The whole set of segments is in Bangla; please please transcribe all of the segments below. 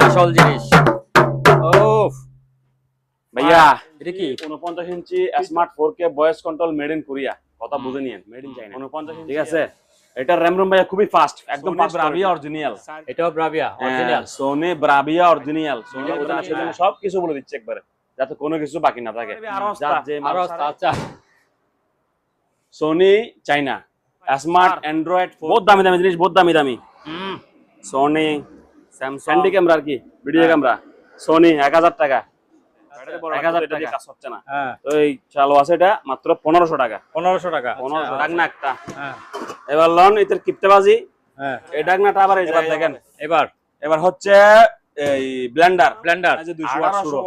আসল জিনিস। ওফ ভাইয়া এটা কি? 49 inch smart 4K voice control made in Korea. কথা বুঝে নিয়েন, মেড ইন চাইনা। 49 ইঞ্চি, ঠিক আছে। এটা RAM রোম ভাইয়া খুবই ফাস্ট, একদম ফাস্ট। ব্রাভিয়া অরিজিনাল, এটাও Bravia original. Sony Bravia original. Sony ওটা না, সেজন্য সব কিছু বলে দিচ্ছে একবারে, যাতে কোনো কিছু বাকি না থাকে। আরো আচ্ছা সোনি চাইনা স্মার্ট অ্যান্ড্রয়েড, বহুত দামি দামি জিনিস, বহুত দামি দামি। সোনি স্যামসাং হ্যান্ডি ক্যামেরা আর কি, ভিডিও ক্যামেরা। সোনি 1000 টাকা, 1000 টাকা কাজ হচ্ছে না। ওই চালু আছে এটা মাত্র 1500 টাকা। 1500 টাকা 1500 টাকা না একটা। হ্যাঁ এবার লন এটার কিপ্তেবাজি। হ্যাঁ এই ডাকনাটা আবার এই জায়গায় দেখেন। এবার হচ্ছে এই ব্লেন্ডার এই যে 200 ওয়াট শুরু।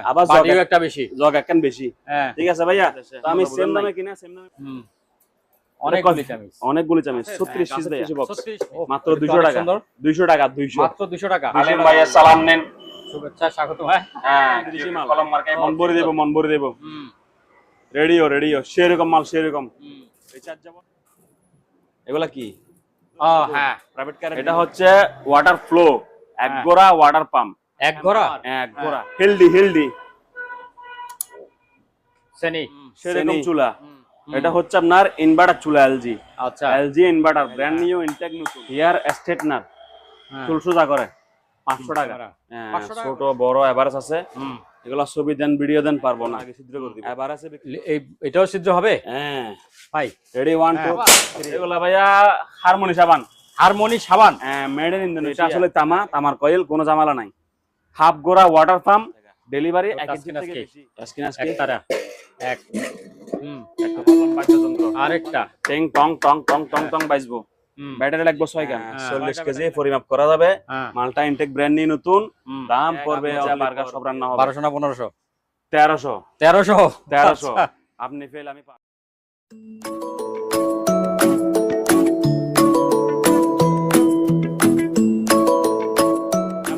আবার বাটিও একটা বেশি, জগ একখান বেশি। হ্যাঁ ঠিক আছে ভাইয়া, তো আমি সেম দামে কিনা, সেম দামে অনেকগুলি চামিচ, অনেকগুলি চামিচ 36 পিস দেয় মাত্র 200 টাকা। 200 টাকা, 200 মাত্র 200 টাকা। আলেম ভাইয়া সালাম নেন, শুভেচ্ছা স্বাগতম। হ্যাঁ হ্যাঁ কলম মার্কায় মন ভরে দেব, মন ভরে দেব। রেডিও রেডিও সেরকম মাল, সেরকম। এগুলা কি? হ্যাঁ প্রাইভেট কার। এটা হচ্ছে ওয়াটার ফ্লো একগোরা ওয়াটার পাম্প। এক ঘোড়া একগোরা হেলদি হেলদি সেনি সেরকম চুলা। এটা হচ্ছে আপনার ইনভার্টার চুলা, এলজি। আচ্ছা LG inverter, brand new, intact নতুন। হেয়ার স্ট্রেটনার, চুল সোজা করে 500 টাকা। ছোট বড় এভারেজ আছে। এগুলা ছবি দেন, ভিডিও দেন, পারবো না আগে ছিদ্র করে দিব। এভারেজে এটাও ছিদ্র হবে। হ্যাঁ ভাই রেডি 1 2 3। এগুলা ভাইয়া হারমোনি সাবান, হারমোনি সাবান, মেড ইন ইন্দোনেশিয়া। এটা আসলে তামা, তামার কয়েল, কোনো ঝামেলা নাই। হাফ গোরা ওয়াটার পাম্প, ডেলিভারি এক ইঞ্চি থেকে বেশি। স্কিন আজকে একটারা এক একটা পালন বাদ্যযন্ত্র, আরেকটা টেং টং টং টং টং টং বাজবো। ব্যাটারি লাগবে 6 গান, 40 কেজি পরিমাপ করা যাবে। মালটা ইনটেক ব্র্যান্ড নিউ নতুন। দাম পড়বে বার্গার সব রান্না হবে 1200 না 1500? 1300 1300 আপনি ফেল, আমি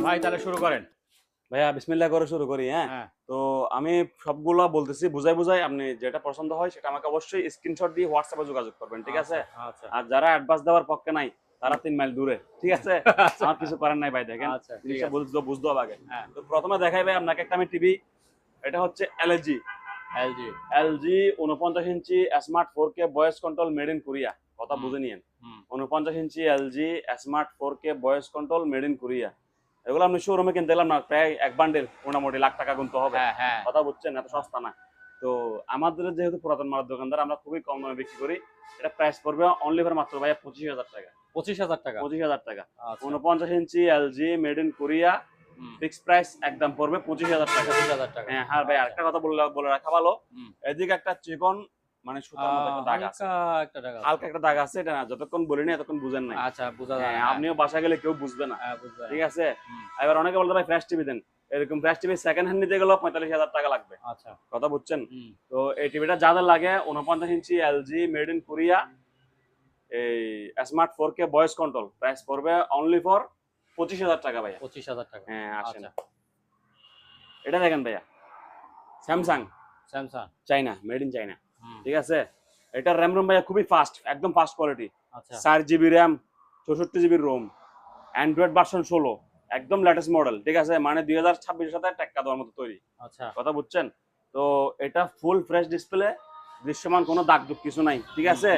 ভাই তাহলে শুরু করেন ভাইয়া। বিসমিল্লাহ করে শুরু করি। হ্যাঁ, তো আমি সবগুলা বলতেছি বুঝাই বুঝাই, আপনি যেটা পছন্দ হয় সেটা আমাকে অবশ্যই স্ক্রিনশট দিয়ে হোয়াটসঅ্যাপে যোগাযোগ করবেন, ঠিক আছে। আর যারা অ্যাডভান্স দেওয়ার পক্ষে নাই, তারা 3 মাইল দূরে, ঠিক আছে। আমার কিছু করার নাই ভাই, দেখেন জিনিসটা বুঝতে হবে আগে। তো প্রথমে দেখাই ভাই আপনাকে একটা আমি টিভি। এটা হচ্ছে LG LG 49 inch smart 4K voice control made in Korea. কথা বুঝে নিয়েন, 49 inch LG smart 4K voice control made in Korea. এগুলো আপনি শোরুমে কিনতে গেলাম না, প্রায় এক বান্ডেল মোটামুটি লাখ টাকা গুনতে হবে। কথা বুঝছেন, এত সস্তা না। তো আমাদের যেহেতু পুরাতন মালের দোকানদার, আমরা খুবই কম দামে বিক্রি করি। এটা প্রাইস পড়বে অনলি ফর মাত্র ভাইয়া 25000 টাকা। 25000 টাকা 25000 টাকা 49 inch LG made in Korea, fix price একদম পড়বে 25000 টাকা। 25000 টাকা। হ্যাঁ ভাই, আরেকটা কথা বলে রাখা ভালো। এদিকে একটা চিকন মানে সুতার মতো একটা দাগ আছে, হালকা একটা দাগ আছে। এটা না, যতক্ষণ বলিনি এতক্ষণ বুঝেন নাই। আচ্ছা বুঝা যায়। আপনিও বাসা গেলে কেউ বুঝবে না, ঠিক আছে। এবার অনেকে বলতে ভাই ফ্ল্যাশ টিভি দেন, এরকম ফ্ল্যাশ টিভি সেকেন্ড হ্যান্ড নিতে গেলেও 45000 টাকা লাগবে। আচ্ছা কথা বুঝছেন। তো এই টিভিটা যাদের লাগে 49 inch LG made in Korea, এই smart 4K voice control, price পড়বে অনলি ফর 25000 টাকা ভাইয়া। 25000 টাকা। হ্যাঁ আসেন। এটা দেখেন ভাইয়া, Samsung China, made in China, ঠিক আছে। এটা র্যাম রোম ভাইয়া খুবই ফাস্ট, একদম fast quality. 4GB RAM, 64GB ROM, Android version 16, একদম লেটেস্ট মডেল, ঠিক আছে। মানে 2026 এর সাথে টেক্কা দেওয়ার মতো তৈরি। আচ্ছা কথা বুঝছেন। তো এটা ফুল ফ্রেশ ডিসপ্লে, দৃশ্যমান কোনো দাগ দুগ কিছু নাই, ঠিক আছে।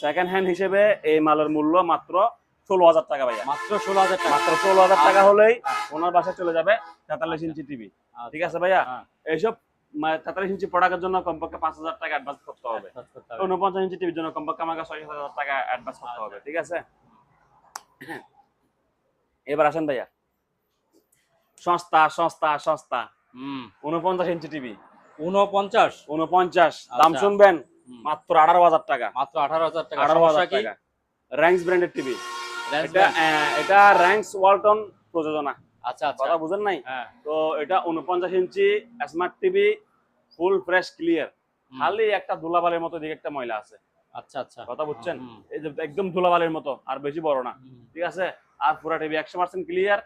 সেকেন্ড হ্যান্ড হিসেবে এই মালের মূল্য মাত্র 16000 টাকা ভাইয়া। মাত্র 16000 টাকা। মাত্র 16000 টাকা হলেই ওনার বাসায় চলে যাবে 43 ইঞ্চি টিভি, ঠিক আছে ভাইয়া। এইসব 43 ইঞ্চি প্রোডাক্টের জন্য কমপক্ষে 5000 টাকা অ্যাডভান্স করতে হবে। 49 ইঞ্চি টিভির জন্য কমপক্ষে আমাকে 6000 টাকা অ্যাডভান্স করতে হবে, ঠিক আছে। এবার আসেন ভাইয়া, সস্তা সস্তা সস্তা। 49 ইঞ্চি টিভি 49 দাম শুনবেন, মাত্র 18000 টাকা। মাত্র 18000 টাকা। 18000 টাকা। র্যাঙ্কস ব্র্যান্ডের টিভি। এটা র্যাঙ্কস ওয়ালটন প্রযোজনা। আচ্ছা কথা বুঝেন নাই। তো এটা 49 inch smart TV, full fresh clear, খালি একটা ধুলাবালির মতো দিকে একটা ময়লা আছে। আচ্ছা আচ্ছা কথা বুঝছেন, এই যে একদম ধুলাবালির মতো, আর বেশি বড় না, ঠিক আছে। আর পুরা টিভি 100% ক্লিয়ার,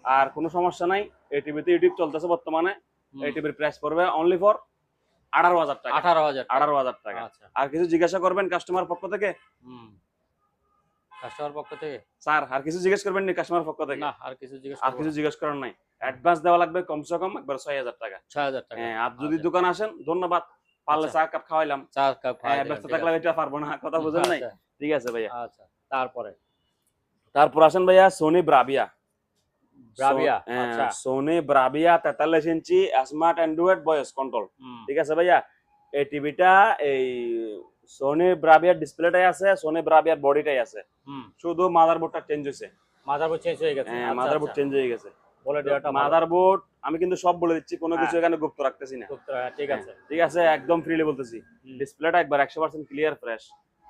আর কোনো সমস্যা নাই। এই টিভিতে ইউটিউব চলতেছে বর্তমানে। এই টিভির প্রাইস পড়বে অনলি ফর 18000 টাকা। 18000 টাকা। আর কিছু জিজ্ঞাসা করবেন কাস্টমার পক্ষ থেকে? কাস্টমার পক্ষ থেকে স্যার আর কিছু জিজ্ঞেস করবেন নি কাস্টমার পক্ষ থেকে? না, আর কিছু জিজ্ঞেস আর করব কিছু না। জিজ্ঞেস করার নাই। অ্যাডভান্স দেওয়া লাগবে কমসে কম একবার ৬০০০ টাকা। ৬০০০ টাকা। হ্যাঁ, আর যদি আচ্ছা। দোকানে আসেন ধন্যবাদ। পারলে আচ্ছা। চা কাপ খাওয়াইলাম। চা কাপ খাওয়াই দিবেন, ব্যস্ত ঠিক থাকলে আছে। এটা পারবো না। কথা বুঝেন নাই? আচ্ছা, ঠিক আছে ভাইয়া। আচ্ছা। তারপরে তারপর আসেন ভাইয়া সোনি ব্রাভিয়া। ব্রাভিয়া, হ্যাঁ, আচ্ছা। সোনি ব্রাভিয়া 43 ইঞ্চি স্মার্ট অ্যান্ড্রয়েড ভয়েস কন্ট্রোল। হুম, ঠিক আছে ভাইয়া। এই টিভিটা এই সোনি ব্রাভিয়ার ডিসপ্লেটাই আছে, সোনি ব্রাভিয়ার বডিটাই আছে। হুম। শুধু মাদারবোর্ডটা চেঞ্জ হয়েছে। মাদারবোর্ড চেঞ্জ হয়ে গেছে। হ্যাঁ, আচ্ছা, মাদারবোর্ড আচ্ছা। চেঞ্জ হয়ে গেছে। বলে দেওয়াটা ভালো। মাদারবোর্ড আমি কিন্তু সব বলে দিচ্ছি, কোনো কিছু হ্যাঁ। এখানে গুপ্ত রাখতেছি না। ঠিক হ্যাঁ, আছে। ঠিক আছে, একদম ফ্রিলি বলতেছি। হুম। ডিসপ্লেটা একবার 100% ক্লিয়ার ফ্রেশ।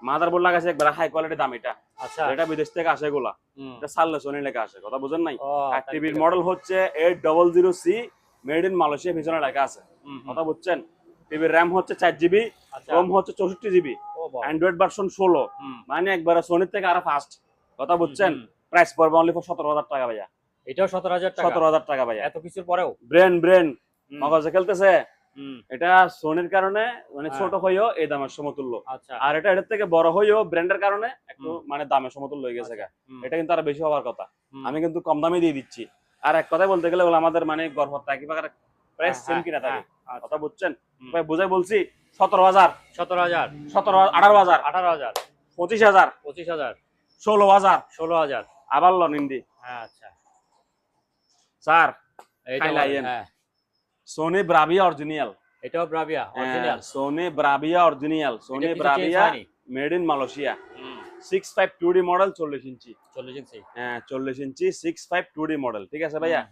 মাদারবোর্ড লাগাইছে একবার হাই কোয়ালিটি দাম এটা। আচ্ছা। এটা বিদেশ থেকে আসে এগুলা। হুম। এটা সারলে সোনি লেখা আসে। কথা বুঝেন নাই? ও, আর তাহলে টিভির ঠিক আছে। মডেল হচ্ছে 800C মেড ইন মালয়েশিয়া পিছনে লেখা আছে। হুম, হুম। কথা বুঝছেন? টিভির র‍্যাম হচ্ছে 4GB, আচ্ছা। রোম হচ্ছে 64GB, ও বাবা। Android version 16। হুম। মানে একবারে সোনির থেকে আরো ফাস্ট। কথা বুঝছেন? হুম। প্রাইস পড়বে অনলি ফর 17000 টাকা ভাইয়া। এটাও ১৭,০০০ টাকা। 17000 টাকা ভাইয়া। এত কিছুর পরেও? ব্রেন হুম। মগজে খেলতেছে। হুম। এটা সোনির কারণে মানে হ্যাঁ। ছোট হইও এই দামের সমতুল্য। আচ্ছা। আর এটা এটার থেকে বড় হইও ব্র্যান্ডের কারণে একটু হুম। মানে দামের সমতুল্য হয়ে গেছে গা। হুম। এটা কিন্তু আরো বেশি হওয়ার কথা। হুম। আমি কিন্তু কম দামে দিয়ে দিচ্ছি। আর এক কথায় বলতে গেলে ওগুলো আমাদের মানে গর্ভতা কি প্রকার প্রাইস সেম কিনা থাকে। আচ্ছা। কথা বুঝছেন? হুম। ভাই বুঝাই বলছি 17000, ১৭,০০০, 18000, ১৮,০০০, 25000, ২৫,০০০, 16000 ১৬,০০০। আবার লন ইন্ডি। হ্যাঁ, আচ্ছা। স্যার এইটা খাইলা বলেন, ইয়েন। হ্যাঁ। Sony Bravia original. এটাও Bravia original. Sony Bravia original, Sony এটা কিছু ব্রাভিয়া চেঞ্জ হয়নি? Made in Malaysia. হুম। 652D model 40 inch. ৪০ ইঞ্চি। হ্যাঁ, 40 ইঞ্চি 652D মডেল। ঠিক আছে ভাইয়া?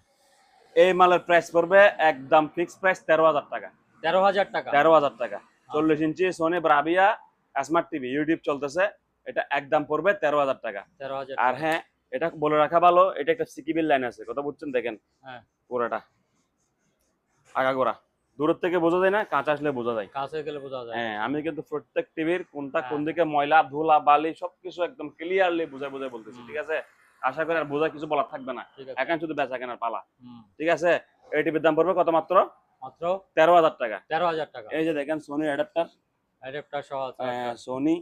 এই মালের প্রাইস পড়বে একদম ফিক্স প্রাইস 13000 টাকা। ১৩,০০০ টাকা। 13000 টাকা। 40 inch Sony Bravia smart TV YouTube চলতেছে। এটা একদম পড়বে 13000 টাকা। ১৩,০০০ আর টাকা। হ্যাঁ, এটা বলে রাখা ভালো, এটা একটা সিকিবিল লাইন আছে। কথা বুঝছেন? দেখেন হ্যাঁ। পুরোটা আগাগোড়া। দূরের থেকে বোঝা যায় না, কাছে আসলে বোঝা যায়। কাছে গেলে বোঝা যায়। হ্যাঁ, আমি কিন্তু প্রত্যেক টিভির কোনটা কোন হ্যাঁ। দিকে ময়লা, ধুলা, বালি সবকিছু একদম ক্লিয়ারলি বুঝাই বলতেছি। হুম। ঠিক আছে? আশা করি আর বোঝা কিছু বলার থাকবে না। ঠিক আছে। এখন শুধু বেচা কেনার পালা। হুম। ঠিক আছে? এই টিভির দাম পড়বে কত মাত্র? মাত্র 13000 টাকা। ১৩,০০০ টাকা। এই যে দেখেন সোনি অ্যাডাপ্টার, অ্যাডাপ্টার সহ আছে। আচ্ছা। সোনি,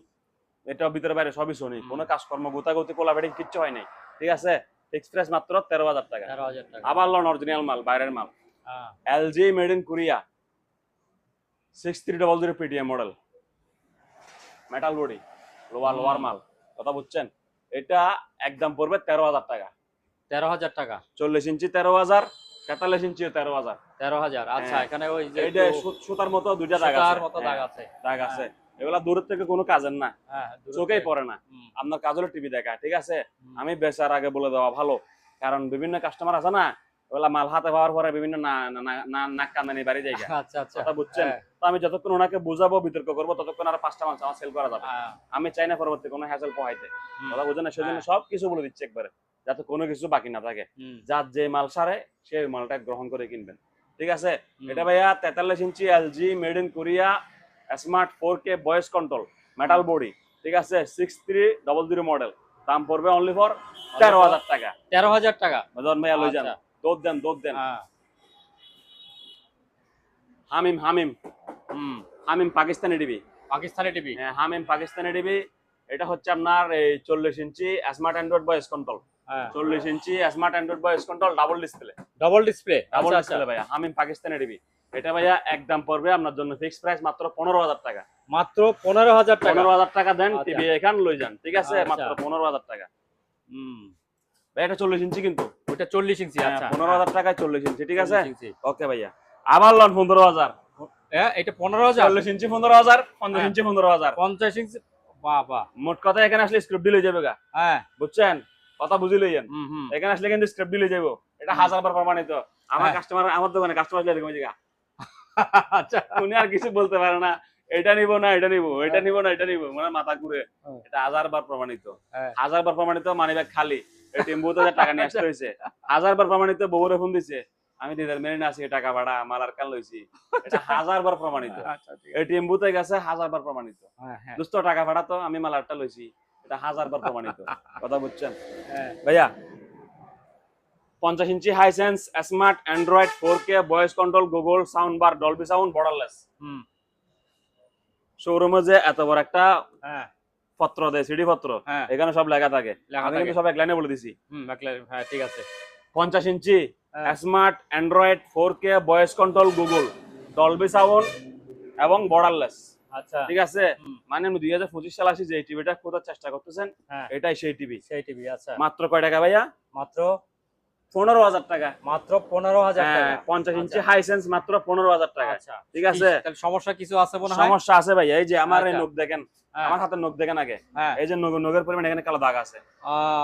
এটা ভিতরে বাইরে সবই সোনি। কোনো কাজকর্ম গোতাগুতি কোলাবেটিং কিচ্ছু হয় নাই। ঠিক আছে? এক্সপ্রেস মাত্র 13000 টাকা। ১৩,০০০ টাকা। আবার লন অরিজিনাল মাল, বাইরের মাল। হ্যাঁ। LG made in Korea 6300 PTM model. Metal body, lower মাল। কথা বুঝছেন? এটা একদম পড়বে 13000 টাকা। ১৩,০০০ টাকা। 40 ইঞ্চি 13000, 43 ইঞ্চি 13000। ১৩,০০০। আচ্ছা, হ্যাঁ। এখানে ওই যে এইটা সুতার মতো দুইটা দাগ আছে। সুতার মতো দাগ হ্যাঁ, আছে। দাগ আছে। এগুলা দূরের থেকে কোনো কাজের না। হ্যাঁ, দূরে চোখেই থেকে- পড়ে না। হুম। আপনার কাজ হলো টিভি দেখা। ঠিক আছে? হুম। আমি বেচার আগে বলে দেওয়া ভালো। কারণ বিভিন্ন কাস্টমার আছে না, ওগুলা মাল হাতে পাওয়ার পরে বিভিন্ন নাক কান্দানি বাড়ি জায়গা। আচ্ছা, আচ্ছা। কথা বুঝছেন? হ্যাঁ। তো আমি যতক্ষণ ওনাকে বুঝাবো, বিতর্ক করবো, ততক্ষণ আর 5টা মাল আমার সেল করা যাবে। হ্যাঁ। আমি চাই না পরবর্তী কোনো হ্যাসেল পোহাইতে। হুম। কথা বুঝেন না? সেজন্য হ্যাঁ। সবকিছু বলে দিচ্ছি একবারে, যাতে কোনো কিছু বাকি না থাকে। হুম। যার যে মাল সারে সে মালটা গ্রহণ করে কিনবেন। ঠিক আছে? হুম। এটা ভাইয়া 43 ইঞ্চি LG made in Korea smart 4K voice control metal body. ঠিক আছে? 6300 মডেল। দাম পড়বে অনলি ফর 13000 টাকা। ১৩,০০০ টাকা। বুঝলেন ভাইয়া? লই যান। আচ্ছা। দৌড় দেন। হ্যাঁ। হামিম হুম। পাকিস্তানি টিভি। পাকিস্তানি টিভি। হ্যাঁ, হামিম পাকিস্তানি টিভি। এটা হচ্ছে আপনার এই 40 inch smart Android voice control. হ্যাঁ। 40 inch smart Android voice control double display. Double display. Double আচ্ছা, আচ্ছা। ডিসপ্লে ভাইয়া, হামিম পাকিস্তানি টিভি। এটা ভাইয়া একদম পড়বে আপনার জন্য ফিক্স প্রাইস মাত্র 15000 টাকা। মাত্র ১৫,০০০ টাকা। 15000 টাকা দেন, আচ্ছা। টিভি এখান লই যান। ঠিক আছে? আচ্ছা। মাত্র 15000 টাকা। হুম। ভাই এটা 40 ইঞ্চি কিন্তু। ওটা ৪০ ইঞ্চি। আচ্ছা। 15000 টাকায় 40 ইঞ্চি। ঠিক আছে? ৪০ ইঞ্চি। ওকে ভাইয়া। আবার লন 15000। হ্যাঁ, এটা ১৫,০০০। 40 ইঞ্চি 15000, 50 ইঞ্চি 15000। ৫০ ইঞ্চি। বাহ, বাহ। মোট কথা এখানে আসলে স্ক্রিপ্ট দিলে যাবে গা। হ্যাঁ। বুঝছেন? কথা বুঝি লইয়েন। হুম, হুম। এখানে আসলে কিন্তু স্ক্রিপ্ট দিলে যাবো। এটা 1000 বার প্রমাণিত। আমার হ্যাঁ। কাস্টমার, আমার দোকানে কাস্টমার আসলে এরকম জায়গা। আচ্ছা। উনি আর কিছু বলতে পারে না। এটা নিব না, এটা নিব, এটা নিব না, এটা নিব। মানে মাথা ঘুরে। হ্যাঁ। এটা 1000 বার প্রমাণিত। হ্যাঁ। 1000 বার প্রমাণিত, মানিব্যাগ খালি। এই টেম্পুতে যে টাকা নিয়ে আসতে হইছে। 1000 বার প্রমাণিত, বউরে ফোন দিছে। আমি দিদার মেনে না আছি, টাকা ভাড়া মাল আর কাল লইছি। এটা 1000 বার প্রমাণিত। আচ্ছা, ঠিক এই টেম্পুতে গেছে 1000 বার প্রমাণিত। হ্যাঁ, হ্যাঁ। দোস্ত টাকা ভাড়া তো আমি মাল আরটা লইছি। এটা 1000 বার প্রমাণিত। কথা বুঝছেন? হ্যাঁ। ভাইয়া 50 inch Hisense smart Android 4K voice control Google sound bar Dolby sound borderless. হুম। শোরুমে যে এত বড় একটা হ্যাঁ। পত্র দেয়, সিডি পত্র, হ্যাঁ এখানে সব লেখা থাকে। লেখা আমি থাকে। কিন্তু সব এক লাইনে বলে দিছি। হ্যাঁ ঠিক আছে। 50 ইঞ্চি হ্যাঁ। Smart Android 4K voice control Google Dolby sound এবং বর্ডারলেস। আচ্ছা ঠিক আছে, হুম, মানে আমি 2025 সালে আসি যে টিভিটা খোঁজার চেষ্টা করতেছেন, হ্যাঁ এটাই সেই টিভি। সেই টিভি। আচ্ছা মাত্র কয় টাকা ভাইয়া? মাত্র 15,000 টাকা। মাত্র 15,000 হ্যাঁ, টাকা। 50 ইঞ্চি আচ্ছা। হাইসেন্স মাত্র 15,000 টাকা। আচ্ছা ঠিক আছে, তাহলে সমস্যা কিছু আছে মনে হয়? সমস্যা আছে ভাইয়া। এই যে আমার এই আচ্ছা। নখ দেখেন, হ্যাঁ আমার হাতের নখ দেখেন আগে, হ্যাঁ এই যে নখের পরিমাণ এখানে কালো দাগ আছে।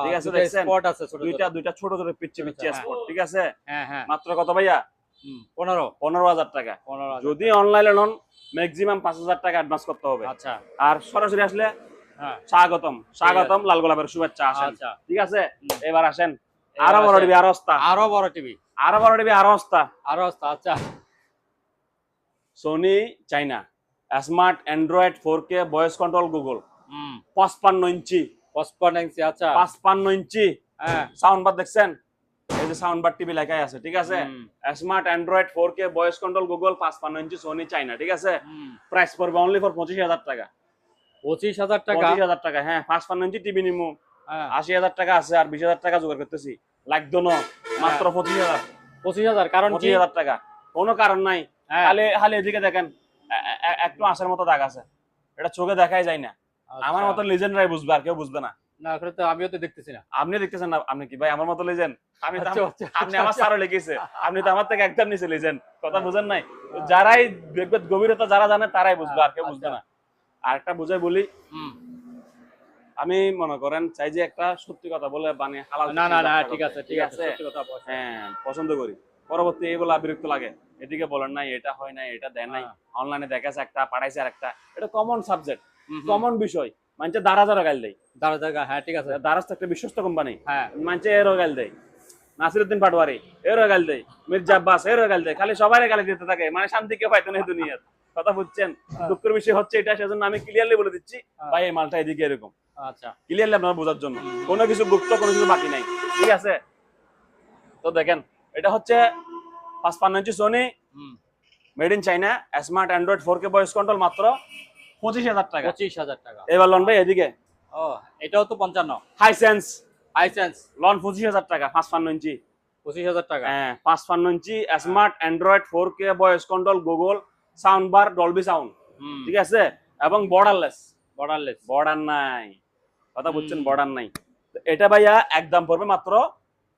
ঠিক আছে, দুটো দেখছেন? স্পট আছে ছোট ছোট। দুইটা ছোট ছোট পিচ্ছি ছোট ছোট, পিচ্ছি হ্যাঁ। স্পট। ঠিক আছে, হ্যাঁ হ্যাঁ মাত্র কত ভাইয়া? 15 15,000 টাকা। 15,000 যদি অনলাইনে নন ম্যাক্সিমাম 5,000 টাকা অ্যাডভান্স করতে হবে। আচ্ছা আর সরাসরি আসলে হ্যাঁ স্বাগতম, স্বাগতম, লাল গোলাপের শুভেচ্ছা। আসেন। আচ্ছা ঠিক আছে, হুম। এবার আসেন। এবার আরো বড় আসেন। টিভি, আরো অস্তা, আরো বড় টিভি, আরো বড় টিভি, আরো অস্তা। আরো আচ্ছা Sony China smart Android 4K voice control Google 55 inch. 55 inch. আচ্ছা 55 ইঞ্চি হ্যাঁ সাউন্ড বার দেখছেন? এই যে সাউন্ড বার টিভি লেখাই আছে। ঠিক আছে, হুম, smart Android 4K voice control Google 55 inch Sony China. ঠিক আছে, প্রাইস পড়বে অনলি ফর 25,000 টাকা। 25,000 টাকা। 25,000 টাকা, হ্যাঁ। 55 ইঞ্চি টিভি নিমু, হ্যাঁ 80,000 টাকা আছে, আর 20,000 টাকা জোগাড় করতেছি। লাগতো না, মাত্র 25,000। 25,000 কারণ কি? 25,000 টাকা, কোনো কারণ নাই। হ্যাঁ খালি খালি এদিকে দেখেন, একটু আঁশের মতো দাগ আছে, এটা চোখে দেখাই যায় না। আচ্ছা। আমার মতো লিজেন্ডরাই বুঝবে, আর কেউ বুঝবে না। না আসলে তো আমিও তো দেখতেছি না। আপনি দেখতেছেন না? আপনি কি ভাই আমার মতো লিজেন্ড? আমি তো আচ্ছা, আচ্ছা, আপনি আমার স্যারও লিখেছে, আপনি তো আমার থেকে একদম নিচে লিজেন্ড। কথা বুঝেন নাই? তো যারাই দেখবে গভীরতা যারা জানে তারাই বুঝবে, আর কেউ বুঝবে না। আর একটা বুঝাই বলি, হুম। আমি মনে করেন চাই যে একটা সত্যি কথা বলে মানে হালাল না না না ব্যবসা ঠিক করতে। আছে ঠিক আছে সত্যি কথা বলছেন। হ্যাঁ, পছন্দ করি। পরবর্তী এগুলা বিরক্ত লাগে, এদিকে বলেন নাই, এটা হয় নাই, এটা দেয় নাই, অনলাইনে দেখাছে একটা, পাঠাইছে আরেকটা। এটা কমন সাবজেক্ট, কমন বিষয়। মানছে দারাজারও গাল দেয়। দাঁড়া হ্যাঁ ঠিক আছে। দারাজ তো একটা বিশ্বস্ত কোম্পানি, হ্যাঁ মানছে এরও গাল দেয়। নাসিরউদ্দিন পাটোয়ারি এরও গাল দেয়, মির্জা আব্বাস এরও গাল দেয়, খালি সবারই গালি দিতে থাকে, মানে শান্তি কেউ পাইতো না এই দুনিয়ার। কথা বুঝছেন? দুঃখের বিষয় হচ্ছে এটা, সেজন্য আমি ক্লিয়ারলি বলে দিচ্ছি ভাই এই মালটা এদিকে এরকম, আচ্ছা ক্লিয়ারলি আপনারা বোঝার জন্য। কোনো কিছু গুপ্ত, কোনো কিছু বাকি নাই। ঠিক আছে, তো দেখেন এটা হচ্ছে 55 inch Sony made in China smart Android 4K voice control মাত্র 25,000 টাকা। 25,000 টাকা। এবার লন ভাই এদিকে ও এটাও তো 55। হাইসেন্স হাইসেন্স লন 25,000 টাকা। 55 ইঞ্চি, 25,000 টাকা। হ্যাঁ 55 inch smart Android 4K voice control Google sound bar Dolby sound. ঠিক আছে, এবং বর্ডারলেস। বর্ডারলেস। বর্ডার নাই, কথা বুঝছেন? বর্ডার নাই। তো এটা ভাইয়া একদম পড়বে মাত্র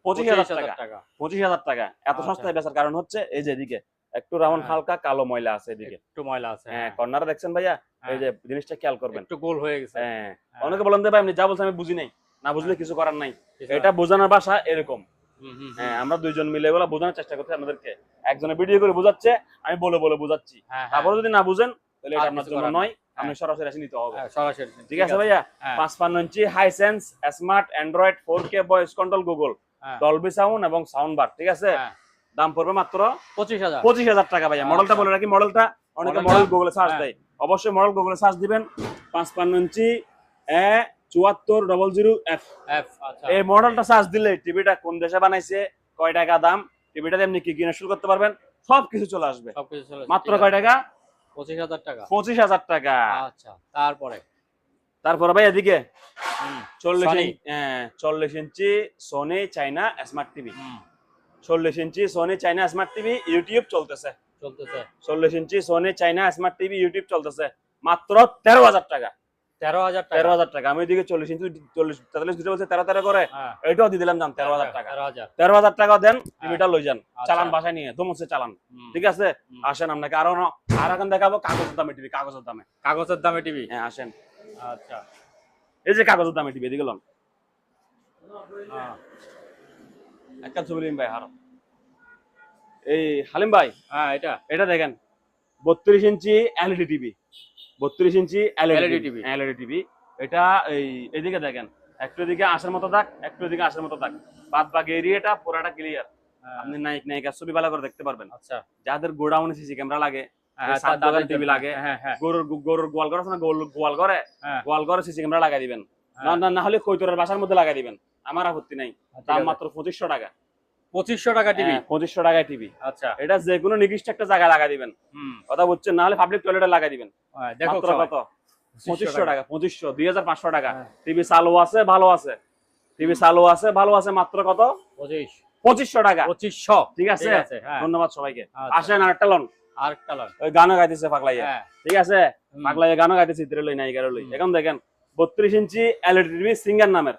25,000 টাকা। টাকা। 25,000 টাকা। এত সস্তায় বেচার কারণ হচ্ছে এই যে এদিকে একটু রাউন্ড হালকা কালো ময়লা আছে এদিকে। একটু ময়লা আছে। হ্যাঁ, কর্নারে দেখছেন ভাইয়া? এই যে জিনিসটা খেয়াল করবেন। একটু গোল হয়ে গেছে। হ্যাঁ, অনেকে বলেন যে ভাই আপনি যা বলছেন আমি বুঝি নাই। না বুঝলে কিছু করার নাই, কিছু এটা বোঝানোর ভাষা এরকম। হুম। হ্যাঁ, আমরা দুইজন মিলে এগুলো বোঝানোর চেষ্টা করছি আপনাদেরকে। একজনে ভিডিও করে বোঝাচ্ছে, আমি বলে বলে বোঝাচ্ছি। হ্যাঁ তারপরে যদি না বুঝেন তাহলে আর এটা আপনার কিছু জন্য করার নয়, নাই। আপনি সরাসরি এসে নিতে হবে। হ্যাঁ সরাসরি। ঠিক আছে ভাইয়া? হ্যাঁ 55 inch Hisense smart Android 4K voice control Google হ্যাঁ ডলবি সাউন্ড এবং সাউন্ড বার। ঠিক আছে, হ্যাঁ দাম পড়বে মাত্র 25,000। 25,000 টাকা ভাইয়া। মডেলটা বলে রাখি, মডেলটা অনেকে মডেলটা? মডেল গুগলে সার্চ হ্যাঁ। দেয়, অবশ্যই মডেল গুগলে সার্চ দিবেন। 55 ইঞ্চি 7400F। আচ্ছা এই মডেলটা সার্চ দিলে টিভিটা কোন দেশে বানাইছে, কয় টাকা দাম, টিভিটাতে এমনি কি কিনে শুরু করতে পারবেন, সবকিছু চলে আসবে। সবকিছু চলে মাত্র কয় টাকা? 25,000 টাকা। 25,000 টাকা। আচ্ছা তারপরে তারপরে ভাই এদিকে 40 Sony। Inch 40 inch Sony China smart TV. 40 inch Sony China smart TV YouTube চলতেছে। 40 inch Sony China smart TV YouTube চলতেছে মাত্র 13,000 টাকা। 13,000 টাকা। 13,000 টাকা। আমি এদিকে 40 ইঞ্চি 43 দুটো বলছে 13 করে, হ্যাঁ এটাও দিয়ে দিলাম দাম 13,000 টাকা। 13,000। 13,000 টাকা দেন, টিভিটা লই যান, আচ্ছা। চালান বাসায় নিয়ে ধুমসে চালান। ঠিক আছে, আসেন আপনাকে আরো আর এখন দেখাবো কাগজের দামে টিভি। কাগজের দামে, কাগজের দামে টিভি। হ্যাঁ আসেন। আচ্ছা এই যে কাগজের দামে টিভি, এদিকে লন। হ্যাঁ একটা ছবি নিন ভাই। হারো এই হালিম ভাই, হ্যাঁ এটা দেখেন 32 inch LED TV. 32 inch LED TV. LED TV. এটা এই এদিকে দেখেন, একটু এদিকে আসার মতো দাগ, একটু এদিকে আসার মতো দাগ, বাদ বাকি এরিয়াটা পুরাটা ক্লিয়ার। আপনি নায়ক নায়িকা ছবি ভালো করে দেখতে পারবেন। আচ্ছা যাদের গোডাউনে সিসি ক্যামেরা লাগে, তাদের টিভি লাগে, হ্যাঁ হ্যাঁ গরুর গোয়াল ঘর আছে না, গোয়াল ঘরে, হ্যাঁ গোয়াল ঘরে সিসি ক্যামেরা লাগাই দিবেন। না হলে কৈতরের বাসার মধ্যে লাগাই দিবেন, আমার আপত্তি নাই। দাম মাত্র 2500 টাকা। 2500 টাকা টিভি। 2500 টাকায় টিভি। আচ্ছা এটা যে কোনো নির্দিষ্ট একটা জায়গায় লাগাই দিবেন, কথা বুঝছেন? না হলে পাবলিক টয়লেটে লাগাই দিবেন। দেখো মাত্র কত? 2500 টাকা, 2500, 2500 টাকা। হ্যাঁ। টিভি চালু আছে, ভালো আছে, টিভি চালু আছে, ভালো আছে, মাত্র কত? 2500 টাকা। 2500। ঠিক আছে, হ্যাঁ। ধন্যবাদ সবাইকে। আচ্ছা। আসেন আরেকটা লন, আরেকটা লন। ওই গানও গাইতেছে পাগলাইয়া। হ্যাঁ। ঠিক আছে, হুম। পাগলাইয়া গানও গাইতেছে, ইতরে লই নাই গারে লই। এখন দেখেন 32 ইঞ্চি এলইডি টিভি সিঙ্গার নামের।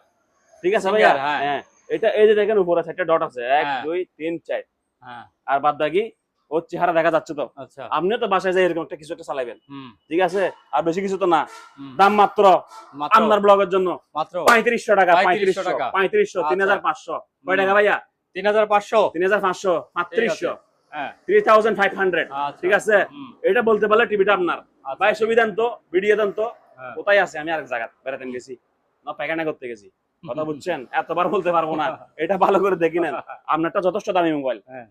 ঠিক আছে ভাইয়া, সিঙ্গার, হ্যাঁ। হ্যাঁ, এটা এই যে দেখেন উপরে চারটা ডট আছে, 1 হ্যাঁ। 2 3 4, হ্যাঁ। আর বাদ বাকি ওর চেহারা দেখা যাচ্ছে তো। আচ্ছা। আপনিও তো বাসায় যাই এরকম একটা কিছু একটা চালাবেন। হুম। ঠিক আছে, আর বেশি কিছু তো না। হুম। দাম মাত্র মাত্র আপনার ব্লগের জন্য মাত্র 3500 টাকা, 3500 3500 টাকা। 3500, আচ্ছা। 3500। কয় টাকা ভাইয়া? 3500। 3500, 3500, হ্যাঁ। 3500। আচ্ছা। ঠিক আছে, হুম। এটা বলতে পারলে টিভিটা আপনার। আচ্ছা। ভাই ছবি দেন তো, ভিডিও দেন তো। হ্যাঁ। কোথায় আছে? আমি আরেক জায়গা বেড়াতে গেছি, না পায়খানা করতে গেছি। কথা বুঝছেন? এতবার বলতে পারবো না, এটা ভালো করে দেখি নেন। আপনারটা যথেষ্ট দামি মোবাইল, হ্যাঁ।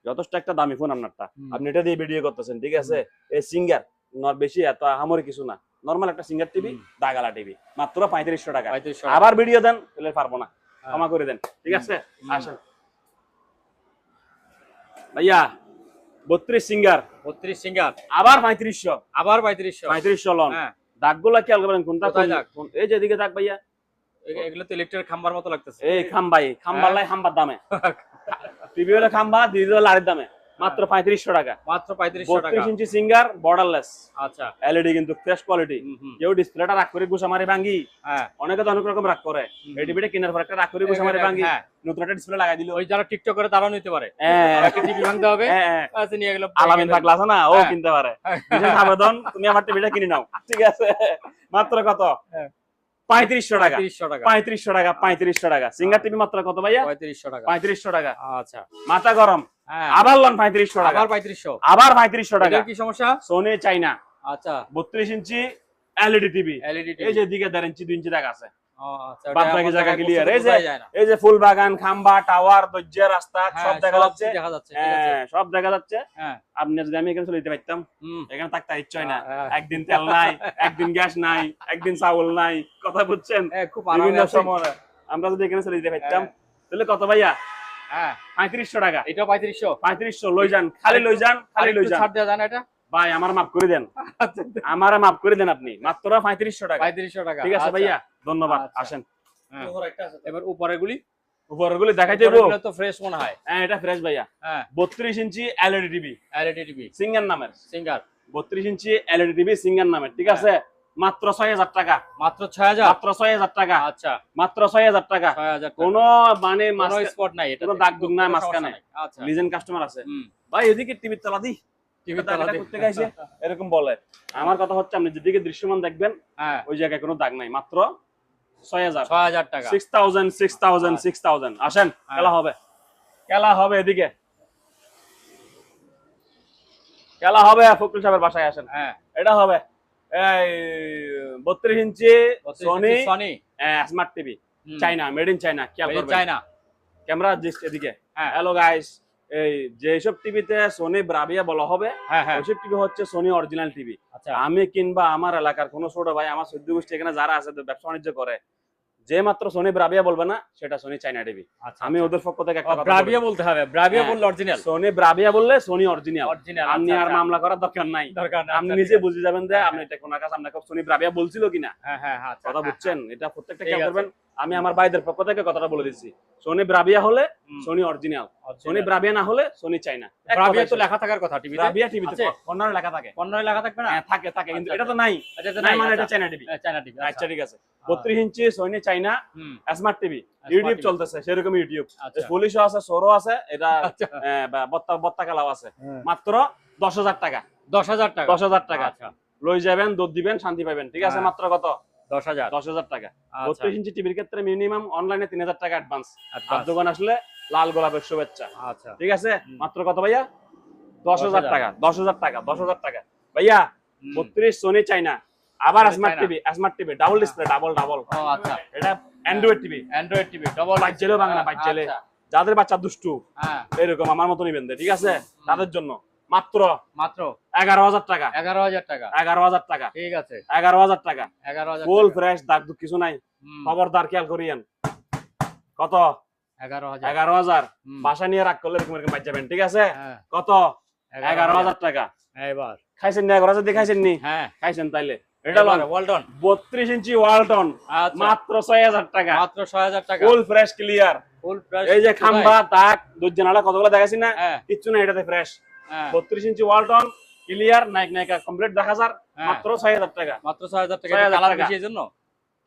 যথেষ্ট একটা দামি ফোন আপনারটা। হুম। আপনি এটা দিয়ে ভিডিও করতেছেন। ঠিক আছে, এই সিঙ্গার নর বেশি এত আহামরি কিছু না, নরমাল একটা সিঙ্গার টিভি, হুম। দাগালা টিভি, মাত্র 3500 টাকা। 3500 আবার ভিডিও দেন, তাহলে পারবো না, হ্যাঁ। ক্ষমা করে দেন। ঠিক আছে, হুম। আসেন ভাইয়া। 32 সিঙ্গার, 32 সিঙ্গার। আবার 3500, আবার 3500। 3500 লন। হ্যাঁ। দাগগুলা খেয়াল করবেন, কোনটা কোথায় দাগ? এই যে এদিকে দাগ ভাইয়া, এগুলো তো ইলেকট্রিক খাম্বার মতো লাগতেছে। এই খাম্বাই, খাম্বার লাই খাম্বার দামে, টিভি হলো খাম্বা, দিদি হলো লাড়ির দামে, মাত্র 3500 টাকা। মাত্র 3500 টাকা। 32 ইঞ্চি সিঙ্গার, বর্ডারলেস, আচ্ছা। এলইডি কিন্তু ফ্রেশ কোয়ালিটি। হুম, হুম। কেউ ডিসপ্লেটা রাগ করে গুছা মারি ভাঙ্গি, হ্যাঁ। অনেকে তো অনেক রকম রাগ করে। হুম। এই টিভিটা কেনার পর একটা রাগ করে গুছা মারি ভাঙ্গি, হ্যাঁ। নতুন একটা ডিসপ্লে লাগাই দিল। ওই যারা টিকটক করে তারাও নিতে পারে। হ্যাঁ, একটা টিভি ভাঙতে হবে, হ্যাঁ, আচ্ছা নিয়ে গেল। আলামিন থাকলে আছে না, ও হ্যাঁ। কিনতে পারে। বিশেষ আবেদন, তুমি আমার টিভিটা কিনে নাও। ঠিক আছে, মাত্র কত? হ্যাঁ। 3500 টাকা। 3500 টাকা। 3500 টাকা, 3500 টাকা। সিঙ্গার টিভি মাত্র কত ভাইয়া? 3500 টাকা। 3500 টাকা। আচ্ছা। মাথা গরম, হ্যাঁ। আবার লন 3500 টাকা, আবার 3500। আবার 3500 টাকা। এটার কি সমস্যা? সোনি চাইনা, আচ্ছা। 32 ইঞ্চি এলইডি টিভি, এলইডি এই যে দিকে 1.5 ইঞ্চি 2 ইঞ্চি দাগ আছে। ও আচ্ছা। বাদ বাকি জায়গা ক্লিয়ার। এই যে ফুল বাগান, খাম্বা, টাওয়ার, দজ্জা, রাস্তা সব দেখা যাচ্ছে। দেখা যাচ্ছে। ঠিক আছে। হ্যাঁ, সব দেখা যাচ্ছে। হ্যাঁ। আপনি যদি আমি এখানে চলে যেতে পারতাম, হুম। এখানে থাকতে ইচ্ছা হয় না। হ্যাঁ। একদিন তেল নাই, একদিন গ্যাস নাই, একদিন চাউল নাই, কথা বুঝছেন? খুব বিভিন্ন আরামে আছি। সময় আমরা যদি এখানে চলে যেতে পারতাম, তাহলে কত ভাইয়া? হ্যাঁ। 3500 টাকা। এটাও 3500। 3500 লই যান, খালি লই যান, খালি লই যান। ছাড় দেওয়া যায় না এটা? ভাই আমার মাফ করে দেন, আমার মাফ করে দেন আপনি, মাত্র 3500 টাকা। 3500 টাকা। ঠিক আছে ভাইয়া, ধন্যবাদ। আচ্ছা। আসেন হ্যাঁ। এবার উপরের গুলি, উপরগুলি দেখাই দেবো। উপরেরগুলো তো ফ্রেশ মনে হয়। হ্যাঁ, এটা ফ্রেশ ভাইয়া। হ্যাঁ। 32 inch LED TV, LED TV Singer নামের। Singer. 32 inch LED TV Singer নামের। ঠিক আছে, মাত্র 6000 টাকা। মাত্র 6000। মাত্র 6000 টাকা। আচ্ছা। মাত্র 6000 টাকা। 6000 টাকা। কোনো মানে কোনো স্পট নাই, এটা কোনো দাগ দুগ নাই মাঝখানে। আচ্ছা। লিজেন্ড কাস্টমার আছে। হুম। ভাই এদিকে টিভি তলা দি, টিভি দাগটা তলা দিয়ে। করতে গাইছে এরকম বলে। আমার কথা হচ্ছে, আপনি যেদিকে দৃশ্যমান দেখবেন হ্যাঁ। ওই জায়গায় কোনো দাগ নাই। মাত্র 6000। 6000 টাকা। 6000, 6000, 6000। আসেন, হ্যাঁ। খেলা হবে, খেলা হবে। এদিকে খেলা হবে, ফখরুল সাহেবের বাসায় আসেন। হ্যাঁ। এটা হবে এই 32 inch Sony Sony smart TV, China, made in China. খেয়াল করবেন, চায়না। ক্যামেরা এদিকে। হ্যাঁ। হ্যালো গাইস, এই যেসব টিভিতে সোনি ব্রাভিয়া বলা হবে, হ্যাঁ, হ্যাঁ। ওইসব টিভি হচ্ছে সোনি অরিজিনাল টিভি। আচ্ছা। আমি কিংবা আমার এলাকার কোনো ছোট ভাই, আমার 14 গোষ্ঠী এখানে যারা আছে ব্যবসা বাণিজ্য করে, যে মাত্র সোনি ব্রাভিয়া বলবে না, সেটা সোনি চাইনা টিভি। আচ্ছা। আমি ওদের পক্ষ থেকে একটা কথা ব্রাভিয়া বলতে হবে। ব্রাভিয়া হ্যাঁ। বললে অরিজিনাল। সোনি ব্রাভিয়া বললে সোনি অরিজিনাল। অরিজিনাল। আপনি আর মামলা করার দরকার নাই, দরকার নাই। আপনি নিজে বুঝে যাবেন যে আপনি এটা কোন কাছে আপনাকে সোনি ব্রাভিয়া বলছিল কিনা। হ্যাঁ, হ্যাঁ, হ্যাঁ। কথা বুঝছেন? এটা প্রত্যেকটা ঠিক খেয়াল আছে। করবেন। আমি আমার ভাইদের পক্ষ থেকে কথাটা বলে দিচ্ছি, সোনি ব্রাভিয়া হলে হুম। সোনি অরিজিনাল, সোনি ব্রাভিয়া না হলে সোনি চাইনা। ব্রাভিয়া তো লেখা থাকার কথা টিভিতে। ব্রাভিয়া টিভিতে আছে? কর্নারে লেখা থাকে। কর্নারে লেখা থাকবে না? হ্যাঁ, থাকে থাকে, কিন্তু আচ্ছা, এটা তো নাই। আচ্ছা, এটা নাই নাই, মানে আচ্ছা। এটা চাইনা টিভি। China TV. আচ্ছা, ঠিক আছে। 32 ইঞ্চি সোনি চাইনা হুম। Smart TV, Smart YouTube TV। চলতেছে সেরকম ইউটিউব। আচ্ছা। পুলিশও আছে, সরো আছে, এটা আচ্ছা। বত্তা খেলাও আছে। হ্যাঁ। মাত্র 10000 টাকা। 10000 টাকা। 10000 টাকা আচ্ছা। লই যাবেন, দুধ দিবেন, শান্তি পাবেন। ঠিক আছে, হ্যাঁ। মাত্র কত? 10000। 10000 টাকা। আচ্ছা। 32 ইঞ্চি টিভির ক্ষেত্রে মিনিমাম অনলাইনে 3000 টাকা অ্যাডভান্স। আর Advance। দোকান আসলে লাল গোলাপের শুভেচ্ছা। আচ্ছা। ঠিক আছে, হুম। মাত্র কত ভাইয়া? 10000 10,000 টাকা। 10000 টাকা, 10000 টাকা ভাইয়া। হুম। 32 সোনি চাইনা, আবার Sony smart China. TV, smart TV double display, double. ও আচ্ছা। এটা android TV, android TV double বাচ্চালেও বাংলা, বাচ্চালে আচ্ছা। যাদের বাচ্চা দুষ্টু হ্যাঁ। এরকম আমার মতো নিবেন, ঠিক আছে, তাদের জন্য মাত্র মাত্র 11000 টাকা। 11000 টাকা। 11000 টাকা। ঠিক আছে। 11000 টাকা। 11000 ফুল টাকা। ফ্রেশ, দাগ দুগ কিছু নাই। হুম। খবরদার খেয়াল করিয়েন। কত? 11000। 11000। হুম। বাসা নিয়ে রাগ করলে এরকম বাচ্চা যাবেন, ঠিক আছে। হ্যাঁ। কত? 11000 টাকা। এবার। খাইছেন না? 11000 দিয়ে খাইছেন নি? হ্যাঁ। খাইছেন তাইলে এটা লন ওয়ালটন 32 ইঞ্চি ওয়ালটন আচ্ছা মাত্র 6000 টাকা, মাত্র 6000 টাকা ফুল ফ্রেশ ক্লিয়ার। ফুল প্রাইস এই যে খাম্বা তাক দুজনালা কতগুলো দেখাইছি না, হ্যাঁ কিচ্ছু না, এটাতে ফ্রেশ। হ্যাঁ 32 ইঞ্চি ওয়ালটন ক্লিয়ার, নাইক নাইকা কমপ্লিট 10,000 হ্যাঁ। মাত্র 6000 টাকা। মাত্র 6000 টাকা। 6000 কালার টাকা। বেশি এইজন্য,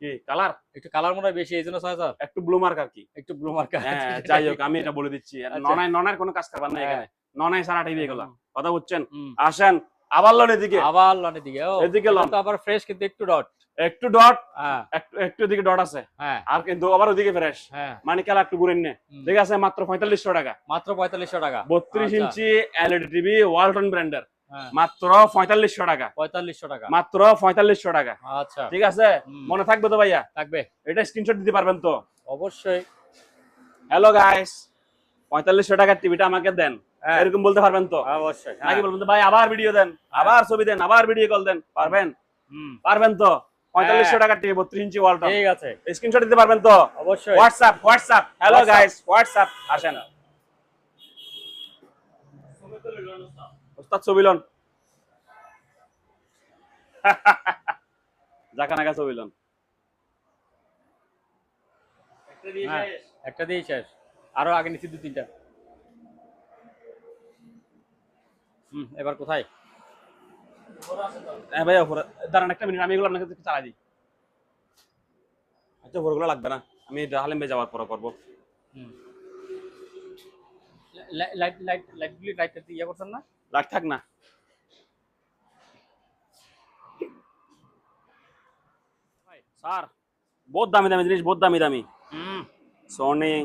কি কালার? একটু কালার মনে হয় বেশি এইজন্য 6000, একটু ব্লু মার্ক আর কি। একটু ব্লু মার্কার। হ্যাঁ যাই হোক আমি এটা বলে দিচ্ছি, আচ্ছা। ননায় কোনো কাজ করবার না এখানে, ননায় সারা টিভি এগুলা, কথা বুঝছেন? হুম। আসেন আবার লন এদিকে, আবার লনের দিকে। ও এদিকে লন। এটা তো আবার ফ্রেশ কিন্তু একটু ডট। একটু ডট, হ্যাঁ একটু এদিকে ডট আছে, হ্যাঁ আর কিন্তু আবার ওদিকে ফ্রেশ, হ্যাঁ মানে খেলা একটু ঘুরেন নে। হুম। ঠিক আছে মাত্র 4500 টাকা, মাত্র 4500 টাকা। 32 আচ্ছা। ইঞ্চি এলইডি টিভি ওয়ালটন ব্র্যান্ডের হ্যাঁ মাত্র 4500 টাকা, 4500 টাকা। মাত্র 4500 টাকা। আচ্ছা ঠিক আছে হুম। মনে থাকবে তো ভাইয়া? থাকবে এটা স্ক্রিনশট দিতে পারবেন তো? অবশ্যই। হ্যালো গাইস, 4500 টাকার টিভিটা আমাকে দেন, হ্যাঁ এরকম বলতে পারবেন তো? অবশ্যই। নাকি বলবেন তো ভাই আবার ভিডিও দেন, আবার ছবি দেন, আবার ভিডিও কল দেন, পারবেন? হুম পারবেন তো? 4500 টাকার টিভি 32 ইঞ্চি ওয়ালটন, ঠিক আছে স্ক্রিনশট দিতে পারবেন তো? অবশ্যই। WhatsApp hello WhatsApp। Guys, WhatsApp আসেন, ওস্তাদ ছবি লন, জাকানাকা ছবি লন। হ্যাঁ, একটা দিয়েই শেষ, আরো আগে নিচ্ছি 2-3টা। এবার কোথায়? হ্যাঁ ভাইয়া উপরে দাঁড়ান একটা মিনিট, আমি এগুলো আপনাকে একটু চালাই দিই। আচ্ছা উপরগুলো লাগবে না, আমি হালিম ভাই যাওয়ার পরে করবো। লাইটগুলি লাইটটা ইয়ে করছেন না? লাগ থাক না, স্যার বহুত দামি দামি জিনিস, বহুত দামি দামি সোনি,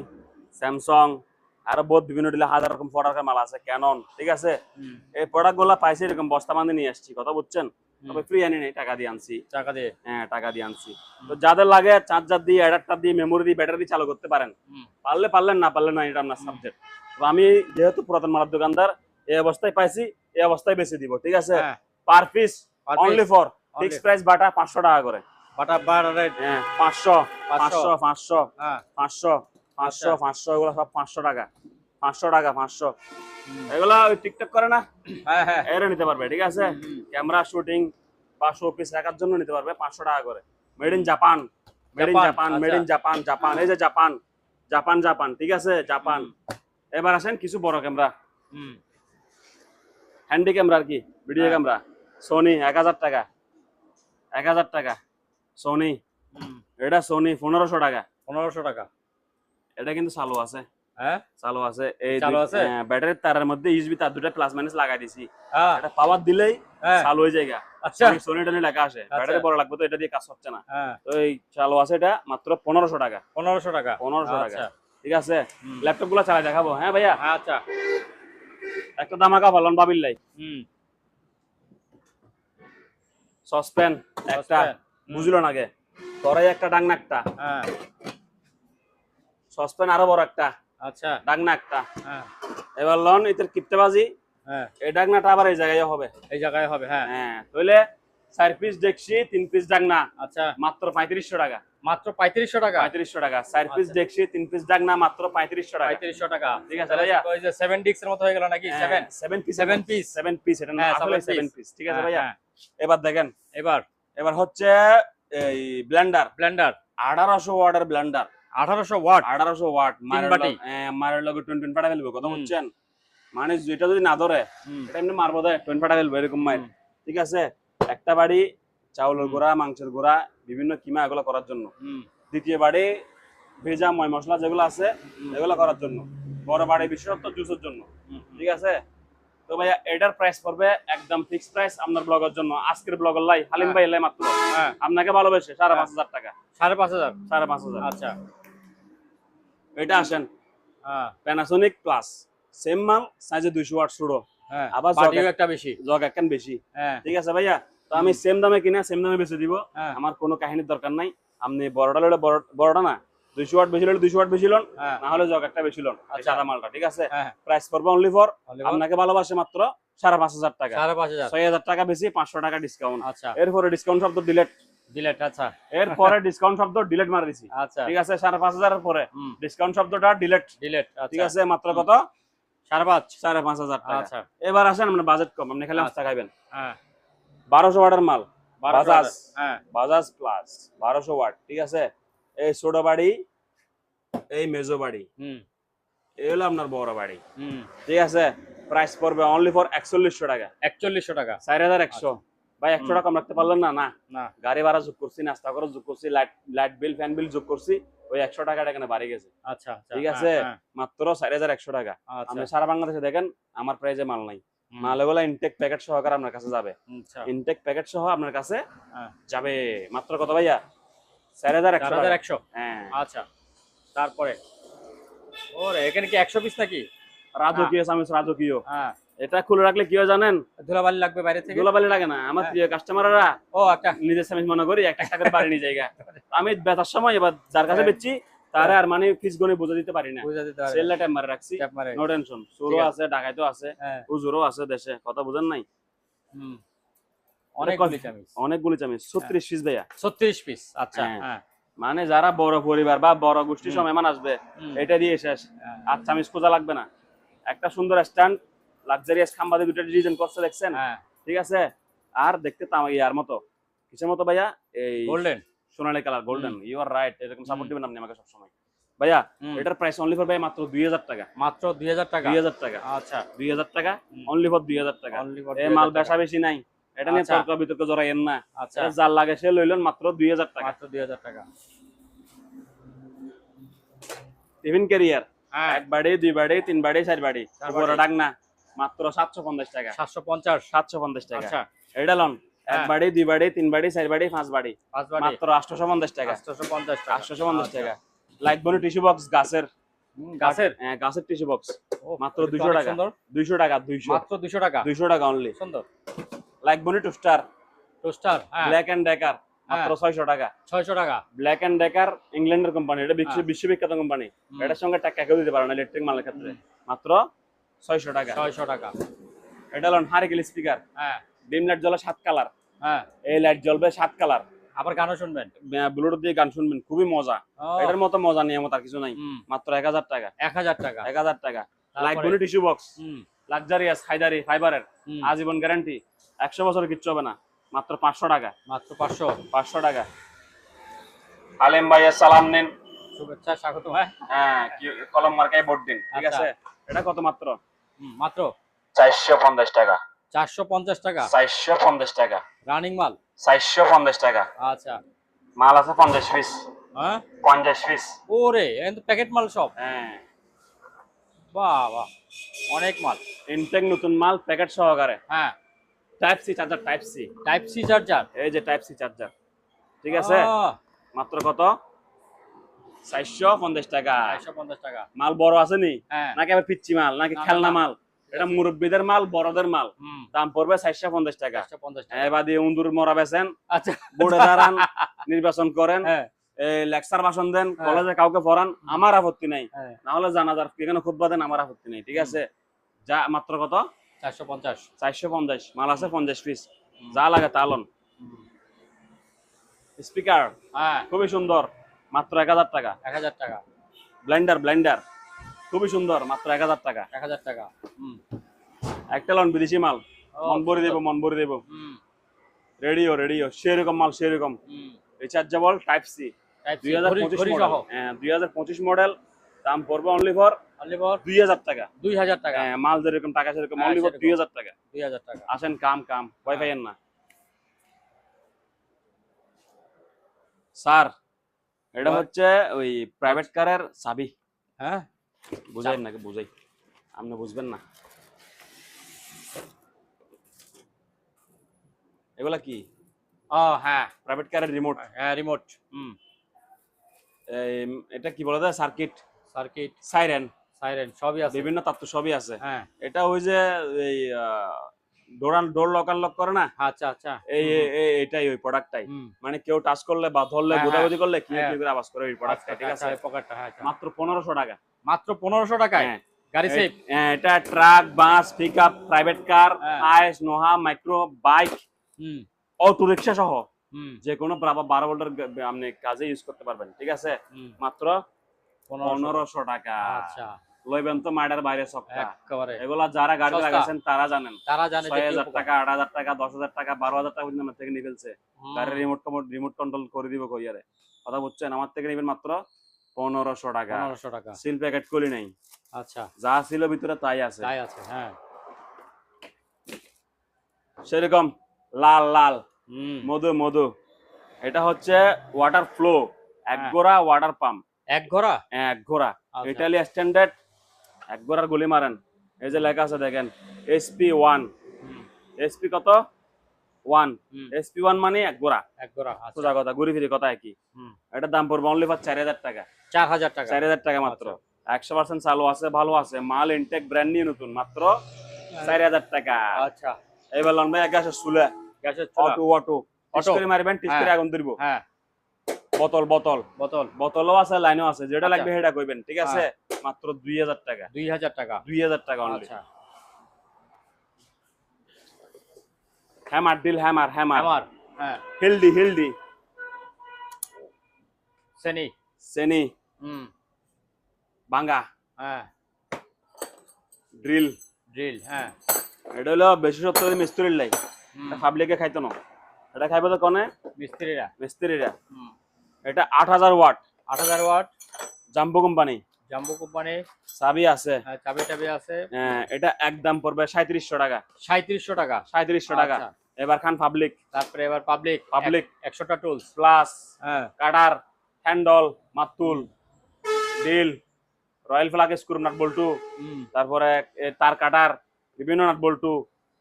স্যামসাং, আরো বহুত বিভিন্ন ডিলে হাজার রকম প্রোডাক্টের মাল আছে, ক্যানন। ঠিক আছে এই প্রোডাক্ট গুলা পাইছি এরকম বস্তা বাঁধে নিয়ে আসছি, কথা বুঝছেন? তবে ফ্রি আনি নাই, টাকা দিয়ে আনছি, টাকা দিয়ে। হ্যাঁ টাকা দিয়ে আনছি। তো যাদের লাগে চার্জার দিয়ে, অ্যাডাপ্টার দিয়ে, মেমোরি দিয়ে, ব্যাটারি দিয়ে চালু করতে পারেন, পারলে পারলেন, না পারলে না, এটা আপনার সাবজেক্ট। তো আমি যেহেতু পুরাতন মালের দোকানদার, এই অবস্থায় পাইছি, এই অবস্থায় বেশি দিব। ঠিক আছে per piece only for fix price বাটা 500 টাকা করে, বাটা বার রেট। হ্যাঁ 500 500 500 হ্যাঁ 500 500 500 এগুলো সব 500 টাকা, 500 টাকা 500। এগুলা ওই টিকটক করে না, হ্যাঁ হ্যাঁ এরা নিতে পারবে। ঠিক আছে ক্যামেরা শুটিং বা শো পিস রাখার জন্য নিতে পারবে 500 টাকা করে। Made in Japan, made in Japan, made in Japan, Japan, এই যে জাপান, জাপান, জাপান। ঠিক আছে জাপান। এবার আসেন কিছু বড় ক্যামেরা, হ্যান্ডি ক্যামেরা আর কি, ভিডিও ক্যামেরা। সোনি 1000 টাকা, 1000 টাকা সোনি। এটা সোনি 1500 টাকা, 1500 টাকা। এটা কিন্তু চালু আছে, হ্যাঁ চালু আছে। এই চালু আছে? ব্যাটারির তারের মধ্যে ইউএসবি তার দুটো প্লাস মাইনাস লাগাই দিছি, হ্যাঁ এটা পাওয়ার দিলেই হ্যাঁ চালু হয়ে যায়। আচ্ছা সোনি টনি লেখা আসে, ব্যাটারি বড় লাগবে তো এটা দিয়ে কাজ হচ্ছে না। হ্যাঁ তো এই চালু আছে, এটা মাত্র 1500 টাকা, 1500 টাকা। 1500 টাকা। আচ্ছা ঠিক আছে ল্যাপটপ গুলো চালাই দেখাবো। হ্যাঁ ভাইয়া আচ্ছা একটা দামাকা ভালন বাবিল লাই, সসপ্যান একটা, বুঝলো না আগে তোরাই একটা ডাংনা একটা, হ্যাঁ সসপ্যান আরো বড় একটা, আচ্ছা ডাংনা একটা। হ্যাঁ এবার লন এটার কিপ্টেবাজি, হ্যাঁ এই ডাংনাটা আবার এই জায়গায় হবে, এই জায়গায় হবে। হ্যাঁ হ্যাঁ তাহলে 4 পিস ডেকসি 3 পিস ডাংনা আচ্ছা মাত্র 3500 টাকা, মাত্র 3500 টাকা। 3500 টাকা 4 পিস ডেকসি 3 পিস ডাংনা মাত্র 3500 টাকা। 3500 টাকা। ঠিক আছে ভাইয়া, ওই যে 7 ডিক্স এর মতো হয়ে গেল নাকি? 7 পিস, 7 পিস 7 পিস, এটা না হ্যাঁ, আসলে 7 7 পিস। ঠিক আছে হ্যাঁ, ভাইয়া হ্যাঁ। এবার দেখেন, এবার এবার হচ্ছে এই ব্লেন্ডার, ব্লেন্ডার 1800 ওয়াটের ব্লেন্ডার, 1800 ওয়াট। 1800 ওয়াট বাটি। মারের লগে 20 ফাটা ফেলবো, কথা বুঝছেন? মানে যেটা যদি না ধরে এটা এমনি মারবো দেয় 20 ফাটা ফেলবো এরকম মার। ঠিক আছে একটা বাড়ি চাউলের গুঁড়া, মাংসের গুঁড়া, বিভিন্ন কিমা এগুলো করার জন্য। দ্বিতীয় বাড়ি ভেজা ময় মশলা যেগুলো আছে এগুলো করার জন্য। বড় বাড়ি বিশেষত জুসের জন্য। ঠিক আছে তো ভাইয়া এটার প্রাইস পড়বে একদম ফিক্স প্রাইস আপনার ব্লগের জন্য, আজকের ব্লগের লাই হালিম ভাই লাই মাত্র আপনাকে ভালোবেসে 5500 টাকা, 5500 5500। আচ্ছা এটা আসেন হ্যাঁ প্যানাসোনিক প্লাস, সেম মাল সাইজে 200 ওয়াট ছোট, হ্যাঁ আবার বাটিও একটা বেশি, জগ একখান বেশি। হ্যাঁ ঠিক আছে ভাইয়া তো আমি সেম দামে কিনা সেম দামে বেচে দিব, হ্যাঁ। আমার কোনো কাহিনীর দরকার নাই। আপনি বড়টা ললে বড়টা না, 200 ওয়াট বেশি ললে 200 ওয়াট বেশি লন, হ্যাঁ। না হলে জগ একটা বেশি লন, আচ্ছা। সাদা মালটা। ঠিক আছে হ্যাঁ প্রাইস পড়বে অনলি ফর Only for? আপনাকে ভালোবাসে মাত্র 5500 টাকা, 5500। 6000 টাকা বেশি, 500 টাকা ডিসকাউন্ট। আচ্ছা এরপরে ডিসকাউন্ট শব্দ ডিলেট, ডিলেট। আচ্ছা এরপরে ডিসকাউন্ট শব্দ ডিলেট মারা দিছি। আচ্ছা ঠিক আছে 5500 এর পরে ডিসকাউন্ট শব্দটা ডিলেট, ডিলেট। ঠিক আছে মাত্র কত? 5500 5500 টাকা। আচ্ছা এবার আসেন আমরা বাজেট কম, আপনি খালি আস্তা খাইবেন। হ্যাঁ 1200 ওয়াটের মাল, বাজাজ, হ্যাঁ বাজাজ প্লাস 1200 ওয়াট, ঠিক আছে। এই ছোট বাড়ি, এই মেজো বাড়ি, এই হলো আপনার বড় বাড়ি, ঠিক আছে। প্রাইস পড়বে অনলি ফর 4100 টাকা। 4100 টাকা, 4100। ভাই 100 টাকা কম রাখতে পারলেন না? না, না গাড়ি ভাড়া যোগ করছি, নাস্তা খরচ যোগ করছি, লাইট বিল, ফ্যান বিল যোগ করছি, ওই 100 টাকাটা এখানে বাড়ি গেছে। আচ্ছা ঠিক আছে, মাত্র 4100 টাকা। আপনি সারা বাংলাদেশে দেখেন আমার প্রাইজে মাল নাই, মাল এগুলো ইনটেক প্যাকেট সহকারে আপনার কাছে যাবে। ইনটেক প্যাকেট সহ আপনার কাছে যাবে মাত্র কত ভাইয়া? 4100। হ্যাঁ আচ্ছা, তারপরে ওরে এখানে কি 100 পিস নাকি? রাজকীয় সামিস, রাজকীয়। এটা খুলে রাখলে কি হয় জানেন? ধুলাবালি লাগবে বাইরে থেকে। ধুলাবালি লাগে না, আমার প্রিয় কাস্টমাররা ও একটা নিজের সামিস মনে করি একটা টাকা বাড়ি নিয়ে জায়গা। আমি বেচার সময় এবার যার কাছে বেচছি তারে আর মানে ফিস গনে বুঝা দিতে পারি না, সেলটা টাইম মারে রাখছি, নো টেনশন। সুরও আছে, ঢাকায় তো আছে, হুজুরও আছে দেশে, কথা বুঝেন নাই? অনেকগুলি চামিচ, অনেকগুলি চামিচ, 36 পিস ভাইয়া, 36 পিস। আচ্ছা, মানে যারা বড় পরিবার বা বড় গোষ্ঠী সব মেহমান আসবে এটা দিয়ে শেষ, আর চামিচ খোঁজা লাগবে না। একটা সুন্দর স্ট্যান্ড, লাক্সারিয়াস খাম্বা দিয়ে দুটো ডিজাইন করছে দেখছেন, ঠিক আছে। আর দেখতে ইয়ার মতো, কিসের মতো ভাইয়া? এই গোল্ডেন, সোনালী colour, golden. You are right, এরকম সাপোর্ট দিবেন আপনি আমাকে সব সময় ভাইয়া। এটার প্রাইস অনলি ফর ভাই মাত্র 2000 টাকা, মাত্র 2000 টাকা, 2000 টাকা। আচ্ছা 2000 টাকা, অনলি ফর 2000 টাকা। এই মাল বেশা বেশি নাই, এটা নিয়ে তর্ক বিতর্ক জড়াইয়েন না। আচ্ছা, যার লাগে সে লইলেন মাত্র 2000 টাকা, মাত্র 2000 টাকা। টিফিন ক্যারিয়ার, এক বাড়ি, দুই বাড়ি, তিন বাড়ি, চার বাড়ি, বড় ডাক না, মাত্র 750 টাকা, 750 টাকা। আচ্ছা, এটা লন এক বাড়ি, দুই বাড়ি, তিন বাড়ি, চার বাড়ি, পাঁচ বাড়ি, মাত্র 850 টাকা, 850 টাকা। লাইট বনি টিস্যু বক্স গাছের, হ্যাঁ গাছের টিস্যু বক্স, মাত্র 200 টাকা, 200 টাকা, 200, মাত্র 200 টাকা, 200 টাকা অনলি। সুন্দর। লাইট বনি টোস্টার, ব্ল্যাক এন্ড ডেকার, মাত্র 600 টাকা, 600 টাকা। ব্ল্যাক এন্ড ডেকার ইংল্যান্ডের কোম্পানি, এটা বিশ্ববিখ্যাত কোম্পানি, এটার সঙ্গে টাকা দিতে পারে না ইলেকট্রিক মালের ক্ষেত্রে, মাত্র 600 টাকা, 600 টাকা। এটা হলো হারিকেল স্পিকার, ডিম লাইট জ্বলে 7 কালার, এই লাইট জ্বলবে 7 কালার, আবার গানও শুনবেন, ব্লুটুথ দিয়ে গান শুনবেন, খুবই মজা। এটার মতো মজা নেই আমার, আর কিছু নাই, মাত্র 1000 টাকা, 1000 টাকা, 1000 টাকা। লাইট বনি টিস্যু বক্স, লাক্সারিয়াস হায়দারি ফাইবারের, আজীবন গ্যারান্টি, 100 বছর কিচ্ছু হবে না, মাত্র 500 টাকা, মাত্র 500 টাকা। আলেম ভাইয়া সালাম নেন, শুভেচ্ছা, স্বাগত। হ্যাঁ, কলম মার্কায় ভোট দিন, ঠিক আছে। এটা কত? মাত্র মাত্র 450 টাকা, 450 টাকা, 450 টাকা। রানিং মাল 450 টাকা। আচ্ছা, মাল আছে 50 পিস, 50 পিস। ওরে এত প্যাকেট মাল সব, হ্যাঁ বাহ বাহ, অনেক মাল, ইনটেক নতুন মাল প্যাকেট সহকারে। Type C charger, type C charger, এই যে টাইপ সি চার্জার, ঠিক আছে। মাত্র কত? 450 টাকা, 450 টাকা। মাল বড় আছে নি নাকি আবার পিচ্চি মাল নাকি খেলনা মাল? এটা মুরব্বীদের মাল, বড়দের মাল, দাম পড়বে 450 টাকা। এবার দিয়ে উন্দুর মরা বেছেন, আচ্ছা বোর্ডে দাঁড়ান, নির্বাচন করেন, লেকচার ভাষণ দেন, কলেজে কাউকে পড়ান, আমার আপত্তি নাই, না হলে জানাজার এখানে খুতবা দেন, আমার আপত্তি নাই, ঠিক আছে। যা মাত্র কত? 450 মাল আছে 50 পিস, যা লাগে তা লন। স্পিকার খুবই সুন্দর, মাত্র 1000 টাকা, 1000 টাকা। ব্লেন্ডার খুবই সুন্দর, মাত্র 1000 টাকা, 1000 টাকা। একটা লন বিদেশি মাল, মন ভরে দেব। রেডিও সেরকম মাল, সেরকম রিচার্জেবল টাইপ সি, 2025 মডেল, দাম পড়বে অনলি ফর 2000 টাকা, 2000 টাকা। মাল যেরকম টাকা সেরকম, অনলি ফর 2000 টাকা, 2000 টাকা। আসেন কাম ভয় পাইয়েন না স্যার। এটা হচ্ছে ওই প্রাইভেট কারের চাবি, বুঝাই নাকি? বুঝাই, আপনি বুঝবেন না। এগুলা কি? প্রাইভেট কারের রিমোট, রিমোট। এটা কি বলা যায়? সার্কিট, সাইরেন সবই আছে, বিভিন্ন তাত্ত্ব সবই আছে। এটা ওই যে এই ডোর লক আনলক করে না, আচ্ছা আচ্ছা, এইটাই ওই প্রোডাক্টটাই, মানে কেউ টাচ করলে বা ধরলে গোদাগুদি করলে কি করে আওয়াজ করে ওই প্রোডাক্টটা, ঠিক আছে। মাত্র 1500 টাকা, মাত্র 1500 টাকায় গাড়ি সেফ। এটা ট্রাক, বাস, পিকআপ, প্রাইভেট কার, আইস, Noha, micro, bike, auto rickshaw সহ যে কোনো 12 ভোল্টের আপনি কাজে ইউজ করতে পারবেন, ঠিক আছে। মাত্র 1500 টাকা। আচ্ছা, লইবেন তো মার্ডার বাইরে সবটা একেবারে এগুলা যারা গাড়ি সস্তা। লাগাইছেন তারা জানেন তারা জানে যে কি ৬,০০০ উপকার। টাকা ৮,০০০ টাকা ১০,০০০ টাকা ১২,০০০ টাকা পর্যন্ত আমার থেকে নিয়ে ফেলছে গাড়ির রিমোট কন্ট্রোল করে দিব কইয়ারে কথা বুঝছেন আমার থেকে নেবেন মাত্র ১৫০০ টাকা ১৫০০ টাকা। সিল প্যাকেট করি নাই আচ্ছা যা ছিল ভিতরে তাই আছে তাই আছে। হ্যাঁ সেরকম লাল লাল হুম মধু মধু এটা হচ্ছে ওয়াটার ফ্লো এক হ্যাঁ। গোড়া ওয়াটার পাম্প এক ঘোড়া। এক ঘোড়া আচ্ছা। ইটালি স্ট্যান্ডার্ড এক ঘোড়ার গুলি মারেন এই যে লেখা আছে দেখেন SP1 হুম SP কত 1 হুম SP1 মানে এক ঘোড়া এক ঘোড়া। আচ্ছা সোজা কথা ঘুরি ফিরি কথা একই হুম এটার দাম পড়বে অনলি ফর ৪,০০০ টাকা ৪,০০০ টাকা। ৪,০০০ টাকা মাত্র ১০০% চালু আছে ভালো আছে মাল ইনটেক ব্র্যান্ড নিউ নতুন মাত্র ৪,০০০ টাকা আচ্ছা এবার লন ভাই গ্যাস চুলা গ্যাসের চুলা। অটো অটো টিস করে মারবেন টিস করে আগুন ধরবো হ্যাঁ বোতল বোতল বোতল বোতলও আছে লাইনও আছে যেটা আচ্ছা। লাগবে সেটা কইবেন ঠিক আছে মাত্র ২,০০০ টাকা ২,০০০ টাকা। ২,০০০ টাকা অনলি আচ্ছা হ্যামার ডিল হ্যামার হ্যামার আমার হ্যাঁ হেলদি হেলদি সেনি। সেনি হুম ভাঙ্গা হ্যাঁ ড্রিল ড্রিল। হ্যাঁ এটা হলো বেশি সপ্তাহে মিস্ত্রির লাই হুম এটা পাবলিকে খাইতো না এটা খাইবে তো কোনে মিস্ত্রিরা। মিস্ত্রিরা হুম এটা ৮,০০০ ওয়াট ৮,০০০ watt Jumbo company Jumbo company. চাবি আছে চাবি টাবি আছে। এটা একদম পড়বে ৩৭০০ টাকা ৩৭০০ টাকা। ৩৭০০ টাকা আচ্ছা। এবার খান পাবলিক তারপরে এবার পাবলিক পাবলিক ১০০টা টুলস। প্লাস হ্যাঁ কাটার হ্যান্ডল মাতুল drill royal flag screw nut বল্টু হুম তারপরে তার কাটার বিভিন্ন নাট বল্টু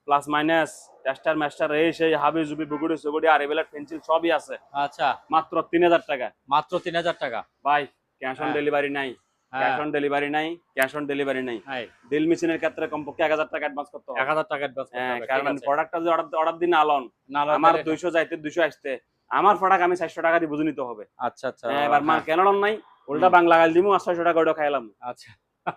প্লাস মাইনাস টেস্টার মাস্টার এই সেই হাবি জুবি বুগুড়ি সুগুড়ি আর এবেলার পেন্সিল সবই আছে আচ্ছা মাত্র ৩,০০০ টাকা মাত্র ৩,০০০ টাকা। ভাই ক্যাশ অন হ্যাঁ। ডেলিভারি নাই ক্যাশ হ্যাঁ অন ডেলিভারি নাই ক্যাশ অন ডেলিভারি নাই হ্যাঁ ডিল মেশিনের ক্ষেত্রে কমপক্ষে ১,০০০ টাকা অ্যাডভান্স করতে হবে ১,০০০ টাকা অ্যাডভান্স করতে হ্যাঁ হবে। কারণ ঠিক আছে। প্রোডাক্টটা যদি অর্ডার দিন আলন না হলে আমার তাহলে- ২০০ যাইতে ২০০ আসতে আমার প্রোডাক্ট আমি ৪০০ টাকা দিয়ে বুঝে নিতে হবে আচ্ছা আচ্ছা এবার মাল কেন নাই উল্টা বাংলা গাল দিমু আর ৬০০ টাকা ওটা খাইলাম আচ্ছা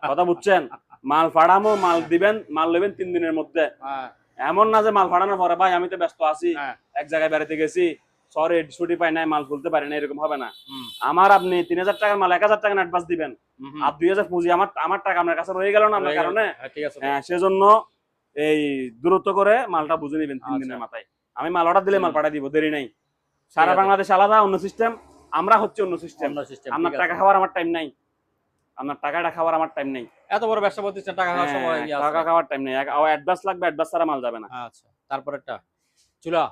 কথা বুঝছেন মাল ফাড়ামো মাল দিবেন মাল নেবেন ৩ দিনের মধ্যে হ্যাঁ এমন না যে মাল ফাড়ানোর পরে ভাই আমি তো ব্যস্ত আছি হ্যাঁ এক জায়গায় বেড়াতে গেছি সরি ছুটি পাই নাই মাল খুলতে পারি না এরকম হবে না হুম আমার আপনি ৩,০০০ টাকার মাল ১,০০০ টাকা অ্যাডভান্স দিবেন হুম আর ২,০০০ পুঁজি আমার টাকা আপনার কাছে রয়ে গেল না আপনার কারণে হ্যাঁ ঠিক আছে। সেজন্য এই দূরত্ব করে মালটা বুঝে নিবেন ৩ দিনের আচ্ছা। মাথায় আমি মাল অর্ডার দিলে মাল পাঠিয়ে দিব দেরি নাই সারা আছে। বাংলাদেশ আলাদা অন্য সিস্টেম আমরা হচ্ছে অন্য সিস্টেম অন্য সিস্টেম। আপনার টাকা খাওয়ার আমার টাইম নাই আপনার টাকাটা খাওয়ার আমার টাইম নেই এত বড় ব্যবসা প্রতিষ্ঠান টাকা খাওয়ার সময় ইয়ে আছে। টাকা খাওয়ার টাইম নেই অ্যাডভান্স লাগবে অ্যাডভান্স ছাড়া মাল যাবে না আচ্ছা তারপরেরটা চুলা।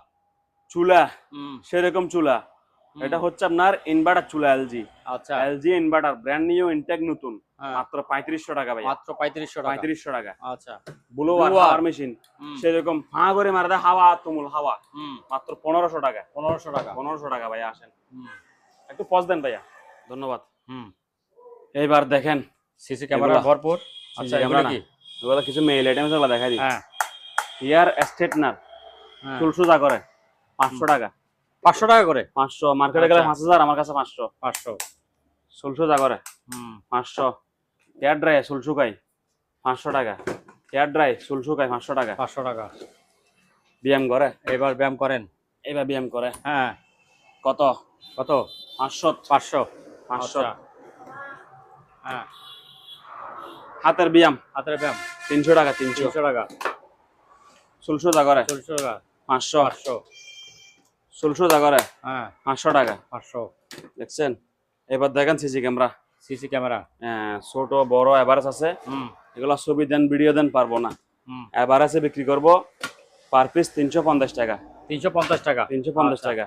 চুলা হুম সেরকম চুলা এটা হচ্ছে আপনার ইনভার্টার চুলা এলজি আচ্ছা LG inverter brand new intact নতুন হ্যাঁ, মাত্র ৩৫০০ টাকা ভাই মাত্র ৩৫০০ টাকা। ৩৫০০ টাকা আচ্ছা ব্লোয়ার Blower। হাওয়ার মেশিন হুম সেরকম ফাঁ করে মারা দেয় হাওয়া তুমুল হাওয়া হুম মাত্র ১৫০০ টাকা ১৫০০ টাকা। ১৫০০ টাকা ভাইয়া আসেন হুম একটু পজ দেন ভাইয়া ধন্যবাদ হুম এইবার দেখেন সিসি ক্যামেরা এগুলা- ভরপুর। আচ্ছা ক্যামেরা এগুলো না কি? এগুলো কিছু মেইল আইটেম গুলো দেখাই দিই হ্যাঁ ইয়ার স্ট্রেটনার হ্যাঁ চুল সোজা করে ৫০০ টাকা ৫০০ টাকা করে। ৫০০ মার্কেটে গেলে আচ্ছা। ৫০০০ আমার কাছে ৫০০ ৫০০। চুল সোজা করে হুম ৫০০ হেয়ার ড্রাই চুল শুকাই ৫০০ টাকা হেয়ার ড্রাই চুল শুকাই ৫০০ টাকা ৫০০ টাকা। ব্যায়াম করে এবার ব্যায়াম করেন। এবার ব্যায়াম করে হ্যাঁ কত কত? ৫০০ ৫০০। ৫০০ আচ্ছা। হ্যাঁ হাতের ব্যায়াম হাতের ব্যায়াম ৩০০ টাকা ৩০০ ৩০০ টাকা। চুল সোজা করে ৪০০ টাকা। ৫০০ ৫০০। চুল সোজা করে হ্যাঁ ৫০০ টাকা ৫০০। দেখছেন এবার দেখেন সিসি ক্যামেরা সিসি ক্যামেরা। ছোট বড় এভারেজ আছে হুম এগুলো ছবি দেন ভিডিও দেন পারবো না হুম এভারেজে বিক্রি করব পার পিস ৩৫০ টাকা ৩৫০ টাকা। ৩৫০ আচ্ছা। টাকা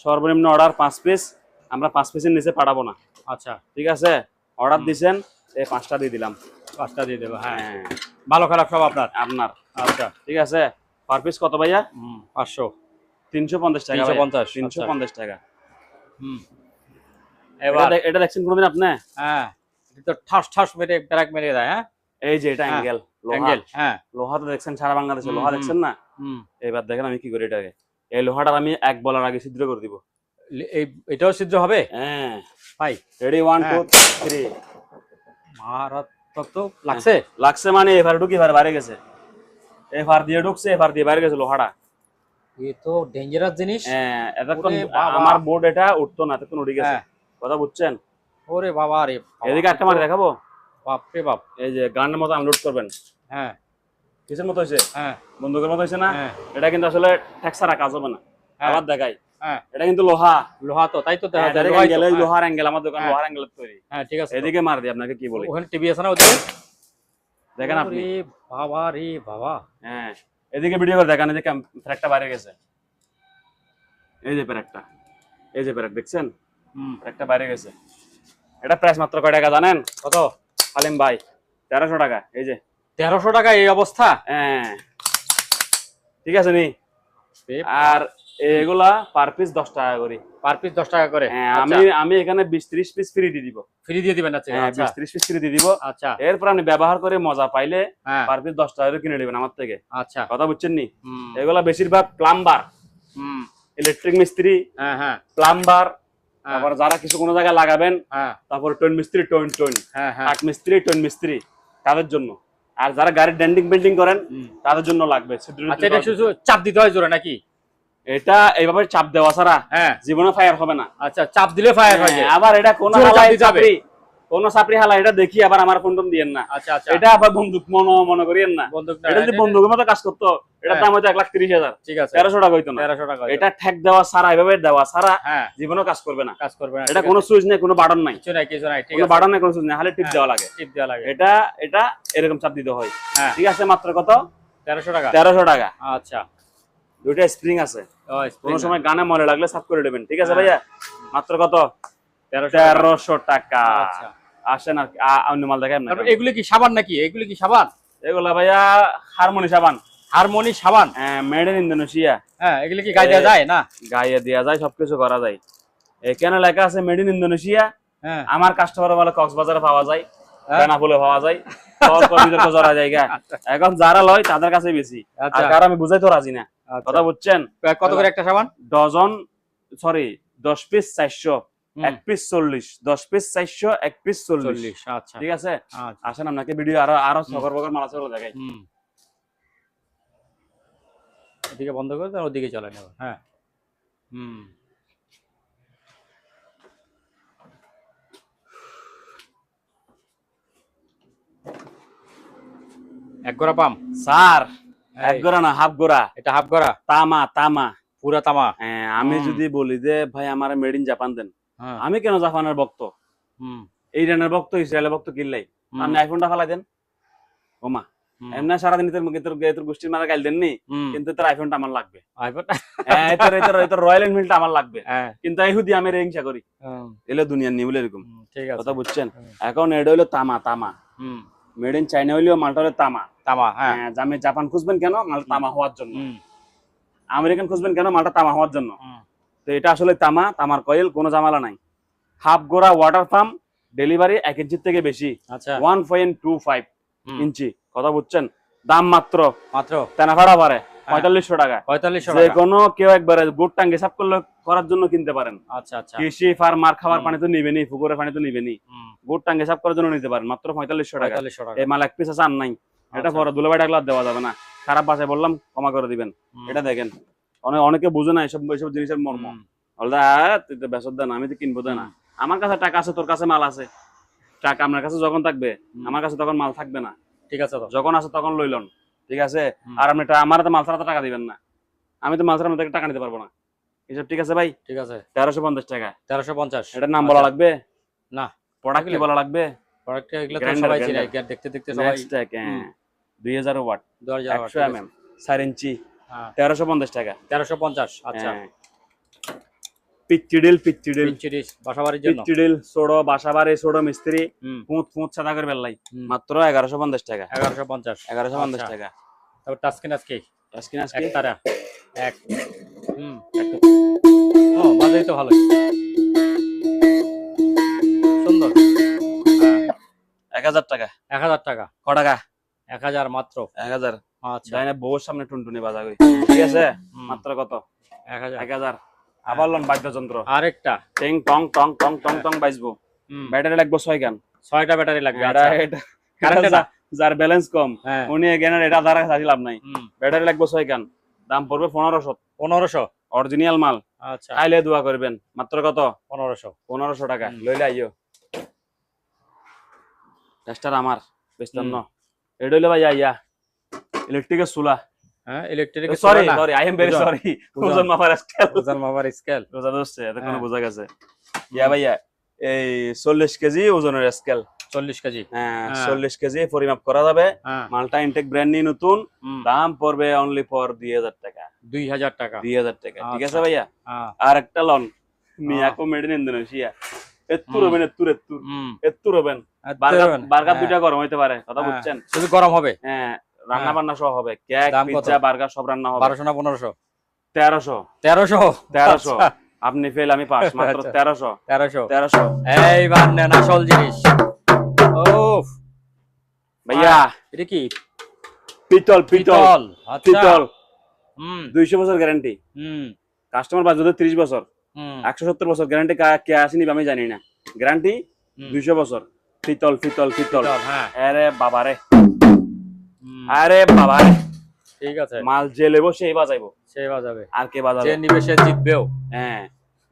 সর্বনিম্ন অর্ডার ৫ পিস আমরা ৫ পিসের নিচে পাঠাবো না আচ্ছা ঠিক আছে অর্ডার দিছেন এই 5টা দিয়ে দিলাম ৫টা দিয়ে দেবো। হ্যাঁ হ্যাঁ, ভালো খারাপ সব আপনার। আপনার আচ্ছা ঠিক আছে পার পিস কত ভাইয়া ৫০০। ৩৫০ টাকা ৩৫০। ৩৫০ টাকা হুম এবার এটা দেখছেন কোনদিন আপনি হ্যাঁ এটা তো ঠাস ঠাস মেরে ব্রেক মেরে দেয়। হ্যাঁ এই যে এটা হ্যাঁ, অ্যাঙ্গেল অ্যাঙ্গেল। হ্যাঁ লোহা তো দেখছেন সারা বাংলাদেশে হুম, লোহা হুম। দেখছেন না হুম এবার দেখেন আমি কি করি এটাকে এই লোহাটা আমি এক বলার আগে ছিদ্র করে দিব এই এটাও সিদ্ধ হবে হ্যাঁ ভাই। রেডি 1 2 হ্যাঁ। 3 মারাত্মক তো লাগছে। লাগছে মানে এবার ঢুকি এবার বাইরে গেছে এবার দিয়ে ঢুকছে এবার দিয়ে বাইরে গেছে লোহাটা এ তো ডেঞ্জারাস জিনিস। হ্যাঁ এতক্ষণ ওরে বাবা। আমার বোর্ড এটা উঠতো না এতক্ষণ উঠে গেছে হ্যাঁ কথা বুঝছেন ওরে বাবা রে বাবা। এদিকে একটা মার দেখাবো বাপ রে বাপ। এই যে গানের মতো আনলোড করবেন। হ্যাঁ কিসের মতো হয়েছে? হ্যাঁ বন্দুকের মতো হয়েছে না? হ্যাঁ এটা কিন্তু আসলে ঠেকসারা কাজ হবে না। হ্যাঁ। আবার দেখাই, হ্যাঁ এটা কিন্তু লোহা। লোহা তো, তাই তো দেখা যায়, direct লোহাই তো। angle, এই হ্যাঁ, লোহার অ্যাঙ্গেল, আমার দোকান হ্যাঁ। লোহার অ্যাঙ্গেলের তৈরি। হ্যাঁ ঠিক আছে তো। এদিকে মার দিই, আপনাকে কি বলি ওখানে টিভি আছে না ওদিকে? দেখেন আপনি। ওরে বাবা রে বাবা। হ্যাঁ, এদিকে ভিডিও করে দেখান, এদিকে ফ্র্যাকটা বাইরে গেছে। এই যে ফ্র্যাকটা, এই যে ফ্র্যাক দেখছেন, ফ্র্যাকটা বাইরে গেছে। এটা প্রাইস মাত্র কয় টাকা জানেন? কত সালিম ভাই? 1300 টাকা। এই যে 1300 টাকা এই অবস্থা? হ্যাঁ ঠিক আছে নি। আর এগুলা পার পিস 10 টাকা করে। পার পিস 10 টাকা করে? হ্যাঁ, আমি এখানে 20-30 পিস ফ্রি দিয়ে দিব। ফ্রি দিয়ে দিবেন? আচ্ছা হ্যাঁ, আচ্ছা 20-30 পিস ফ্রি দিয়ে দিব। আচ্ছা এরপর আপনি ব্যবহার করে মজা পাইলে হ্যাঁ পার পিস 10 টাকা করে কিনে নেবেন আমার থেকে। আচ্ছা কথা বুঝছেন নি? হুম এগুলা বেশিরভাগ প্লাম্বার, হুম ইলেকট্রিক মিস্ত্রি, হ্যাঁ হ্যাঁ প্লাম্বার, হ্যাঁ তারপর যারা কিছু কোনো জায়গায় লাগাবেন, হ্যাঁ তারপর টোন মিস্ত্রি, টোন হ্যাঁ হ্যাঁ কাঠ মিস্ত্রি, টোন মিস্ত্রি, তাদের জন্য। আর যারা গাড়ির ডেন্টিং পেন্টিং করেন হুম। তাদের জন্য লাগবে। আচ্ছা এটা শুধু চাপ দিতে হয় জোরে নাকি? এটা এইভাবে চাপ দেওয়া ছাড়া হ্যাঁ জীবনে ফায়ার হবে না। আচ্ছা চাপ দিলে ফায়ার হয়ে যায়? আবার এটা কোন জোরে চাপ হালাই দিতে হবে? চাপড়ি, কোন চাপড়ি হালা এটা দেখি আবার আমার ফোন টোন দিয়েন না। আচ্ছা আচ্ছা এটা আবার বন্দুক মনে করিয়েন না। বন্দুক না, এটা যদি বন্দুকের মতো কাজ করতো, এটার হ্যাঁ। দাম হয়তো 1,30,000। ঠিক আছে 1300 টাকা হইতো না। 1300 টাকা এটা ঠেক দেওয়া ছাড়া, এভাবে দেওয়া ছাড়া হ্যাঁ জীবনেও কাজ করবে না। কাজ করবে না? এটা ঠিক কোনো আছে। সুইচ নেই, কোনো বাটন নাই, কিছু নাই কিছু নাই। ঠিক কোনো আছে, বাটন নেই, কোনো সুইচ নেই, খালি টিপ হ্যাঁ, দেওয়া লাগে। টিপ দেওয়া লাগে। এটা এরকম চাপ দিতে হয়। হ্যাঁ ঠিক আছে, মাত্র কত? 1300 টাকা? 1300 টাকা। আচ্ছা দুইটা স্প্রিং আছে, ও কোনো সময় গানে মনে লাগলে সাফ করে দেবেন। ঠিক আছে হ্যাঁ। ভাইয়া, মাত্র কত? 1300 টাকা। আচ্ছা আসেন আর অন্য মাল দেখাই না। তারপর এগুলো কি সাবান নাকি? এগুলো কি সাবান? এগুলা ভাইয়া হারমোনি সাবান, হারমোনি সাবান? Made in Indonesia. হ্যাঁ এগুলো কি গায়ে দেওয়া যায় না? গায়ে দেওয়া যায়, সবকিছু করা যায়। এখানে লেখা আছে মেড ইন ইন্দোনেশিয়া। হ্যাঁ আমার কাস্টমার বলে কক্সবাজারে পাওয়া যায়, হ্যাঁ। বেনাপোলে পাওয়া যায়, বিতর্ক জড়া জায়গা। এখন যারা লয় তাদের কাছে বেশি, আর আচ্ছা কারো আমি বুঝাইতে রাজি না। কথা বুঝছেন? কত করে একটা সাবান? ডজন, সরি 10 পিস 400, হুম, 1 পিস 40, 10 পিস 400, 1 পিস 40। 40। আচ্ছা ঠিক আছে, আচ্ছা আসেন আপনাকে ভিডিও আরো সকর বকর মাল আছে দেখাই। হুম, এদিকে বন্ধ করে দেন, ওদিকে চলে নেব। হ্যাঁ হুম এক গোড়া পাম স্যার, এই, এক গোড়া না, হাফ গোড়া। এটা হাফ গোড়া? তামা। পুরা তামা? হ্যাঁ, আমি যদি বলি যে ভাই আমার মেড ইন জাপান দেন, হ্যাঁ আমি কেন জাপানের ভক্ত, হুম ইরানের ভক্ত, ইসরায়েলের ভক্ত কিনলাই, হুম, আপনি আইফোনটা ফালাই দেন। ওমা, হুম, এমনি সারাদিন তোর গোষ্ঠীর মারা গাইল দেননি, হুম। কিন্তু তোর আইফোনটা আমার লাগবে। আইফোন? হ্যাঁ, তোর রয়্যাল এনফিল্ডটা আমার লাগবে। হ্যাঁ কিন্তু ইহুদি আমি হিংসা করি, হুম, এলে দুনিয়ার নিউল এরকম। ঠিক আছে। কথা বুঝছেন? হুম। এখন এটা হইলো তামা। হুম মেড ইন চাইনা হইলেও মালটা হলো তামা। তামা হ্যাঁ হ্যাঁ, আমি জাপান খুঁজবেন কেন? মালটা তামা হওয়ার জন্য। হুম আমেরিকান খুঁজবেন কেন? মালটা তামা হওয়ার জন্য। হুম, তো এটা আসলে তামার কয়েল, কোনো ঝামেলা নাই। হাফ গোড়া ওয়াটার পাম্প, ডেলিভারি 1 ইঞ্চির থেকে বেশি, আচ্ছা 1.25 হুম, ইঞ্চি। কথা বুঝছেন? দাম মাত্র মাত্র তেনাফাড়া পারে 4500 টাকা। 4500 যে টাকা? কোনো কেউ একবারে গুড় টাঙ্গে সাফ করার জন্য কিনতে পারেন। আচ্ছা আচ্ছা কৃষি ফার্মার খাবার হুম। পানি তো নিবেনি, পুকুরের পানি তো নিবেনি, হুম, গুড় টাঙ্গে সাফ করার জন্য নিতে পারেন মাত্র 4500 টাকা। 4500 টাকা। এই মাল এক পিস আছে আর নাই। এটা আচ্ছা। পরে দুলাভাই ডাকলে আর দেওয়া যাবে না, খারাপ ভাষায় বললাম, ক্ষমা করে দিবেন। হুম, এটা দেখেন, অনেকে বুঝে না এসব জিনিসের মর্ম। হুম, বলদা তুই তো বেসর দেন, আমি তো কিনবো দেন। হুম, আমার কাছে টাকা আছে, তোর কাছে মাল আছে। টাকা আপনার কাছে যখন থাকবে, হুম। আমার কাছে তখন মাল থাকবে না। ঠিক আছে তো। যখন আছে তখন লইলন। ঠিক আছে, হুম। আর আপনি আমার তো মাল ছাড়া তো টাকা দিবেন না, আমি তো মাল ছাড়া আপনাকে টাকা নিতে পারবো না। এসব ঠিক আছে ভাই? ঠিক আছে 1350 টাকা। 1350? এটার নাম বলা লাগবে না, প্রোডাক্ট কি বলা লাগবে? প্রোডাক্ট এগুলো তো Grinder, সবাই চিনে, grinder। দেখতে দেখতে সবাই। নেক্সট ট্যাগ, 2000 ওয়াট, 2000 100 mm, 4 ইঞ্চি, হ্যাঁ 1350 টাকা। 1350। আচ্ছা পিচ্চিডিল পিঞ্চি ডিশ বাসাবাড়ির জন্য? ছোড়ো বাসাবাড়ি, ছোড়ো মিস্ত্রি, হুম ফুঁত সাদা করে বেললাই, হুম, মাত্র 1150 টাকা। 1150। 1150 আচ্ছা। টাকা। তারপর টাস্কিন আজকে আজকে এক তারা এক হুম একটা ও বাজাই তো ভালোই সুন্দর। হ্যাঁ 1000 টাকা। 1000 টাকা? ক টাকা? 1000 মাত্র? 1000। আচ্ছা জানি না বউর সামনে টুনটুনি বাজা কই। ঠিক আছে, হুম, মাত্র কত? 1000। 1000। আবার লন বাদ্যযন্ত্র, আরেকটা টিং টং টং টং টং টং বাজবো। হুম ব্যাটারি লাগবে 6 গান। 6টা ব্যাটারি লাগবে? এটা আচ্ছা এটা কারেন্টে না? যার ব্যালেন্স কম হ্যাঁ উনি এখানে এটা দ্বারা চাইলে লাভ নাই। হুম ব্যাটারি লাগবে 6 গান, দাম পড়বে 1500। 1500? অরিজিনাল মাল, আচ্ছা খাইলে দোয়া করবেন। মাত্র কত? 1500। 1500 টাকা। হুম। লইলে আইও। টেস্টার আমার বেস্তান্ন এটা হইলো ভাইয়া ইয়া ইলেকট্রিকের চুলা হ্যাঁ electric sorry sorry I am very ওজন। সরি ওজন মাপার স্কেল ওজন মাপার স্কেল বোঝা যাচ্ছে এতক্ষণ হ্যাঁ। বোঝা গেছে ইয়া ভাইয়া এই 40 কেজি ওজনের স্কেল 40 কেজি হ্যাঁ হ্যাঁ। 40 কেজি পরিমাপ করা যাবে হ্যাঁ মালটা ইনটেক ব্র্যান্ড নিয়ে নতুন হুম, দাম পড়বে অনলি ফর 2000 টাকা 2000 টাকা 2000 টাকা ঠিক আছে আচ্ছা। ভাইয়া হ্যাঁ আর একটা লন মিয়াকো মেড ইন ইন্দোনেশিয়া এত্তু রবেন এত্তু রবেন বার্গার দুইটা গরম হইতে পারে কথা হ্যাঁ, বুঝছেন শুধু গরম হবে হ্যাঁ রান্না বান্না সহ হবে কেক দাম কত? পিজ্জা বার্গার সব রান্না হবে 1200 না 1500 1300 1300 1300 আপনি ফেল আমি পাস মাত্র আচ্ছা। 1300 1300 1300 এইবার নেন আসল জিনিস ওফ ভাইয়া এটা কি পিতল পিতল আচ্ছা পিতল হুম 200 বছর গ্যারান্টি হুম কাস্টমার বাজে 30 বছর হুম 170 বছর গ্যারান্টি কে আসেনি আমি জানি না গ্যারান্টি হুম। 200 বছর পিতল পিতল পিতল পিতল, হ্যাঁ আরে বাবারে হুম, আরে বাবারে ঠিক আছে মাল যে লেবো সেই বাজাইবো সে বাজাবে আর কে বাজাবে যে নিবে সে জিতবেও হ্যাঁ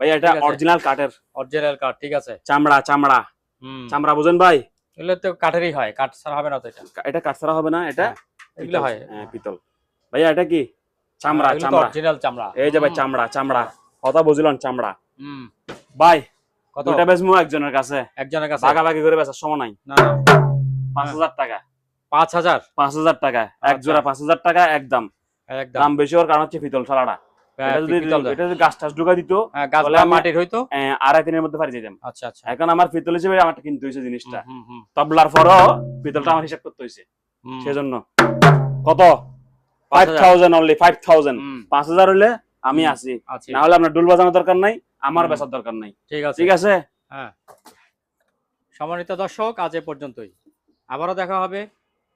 ভাই এটা ঠিক আছে। অরিজিনাল কাঠের অরিজিনাল কাঠ ঠিক আছে চামড়া চামড়া হুম চামড়া বুঝেন ভাই এগুলো তো কাঠেরই হয় কাঠ ছাড়া হবে না তো এটা এটা কাঠ ছাড়া হবে না এটা হ্যাঁ, এগুলো হয় হ্যাঁ পিতল ভাইয়া এটা কি চামড়া চামড়া অরিজিনাল চামড়া এই যে ভাই চামড়া চামড়া কথা বুঝলেন চামড়া হুম ভাই কত দুটা বেচমু একজনের কাছে একজনের কাছে ভাগাভাগি করে বেচার সময় নাই না 5000 টাকা 5000 5000 টাকা এক আচ্ছা। জোড়া 5000 টাকা একদম একদম দাম বেশি হওয়ার কারণ হচ্ছে পিতল ছাড়াটা এটা যদি পিতল দেয়। এটা যদি গাছ টাছ ঢুকা দিত হ্যাঁ গাছ তাহলে বা আমি- মাটির হইতো আড়াই দিনের মধ্যে পারি যেতাম আচ্ছা আচ্ছা এখন আমার পিতল হিসেবে আমারটা কিনতে হয়েছে জিনিসটা হুম হুম তবলার পরও পিতলটা আমার হিসাব করতে হয়েছে হুম সেজন্য কত 5000 5000 অনলি 5000 হুম, 5000 হলে আমি হুম। আছি আছি না হলে আপনার ডুল বাজানোর দরকার নাই আমার হুম। বেচার দরকার নাই ঠিক আছে ঠিক আছে হ্যাঁ সম্মানিত দর্শক আজ এ পর্যন্তই আবারও দেখা হবে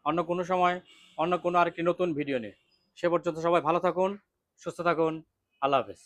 অন্য কোনো সময় অন্য কোনো আরেকটি নতুন ভিডিও নিয়ে সে পর্যন্ত সবাই ভালো থাকুন সুস্থ থাকুন আল্লাহ হাফেজ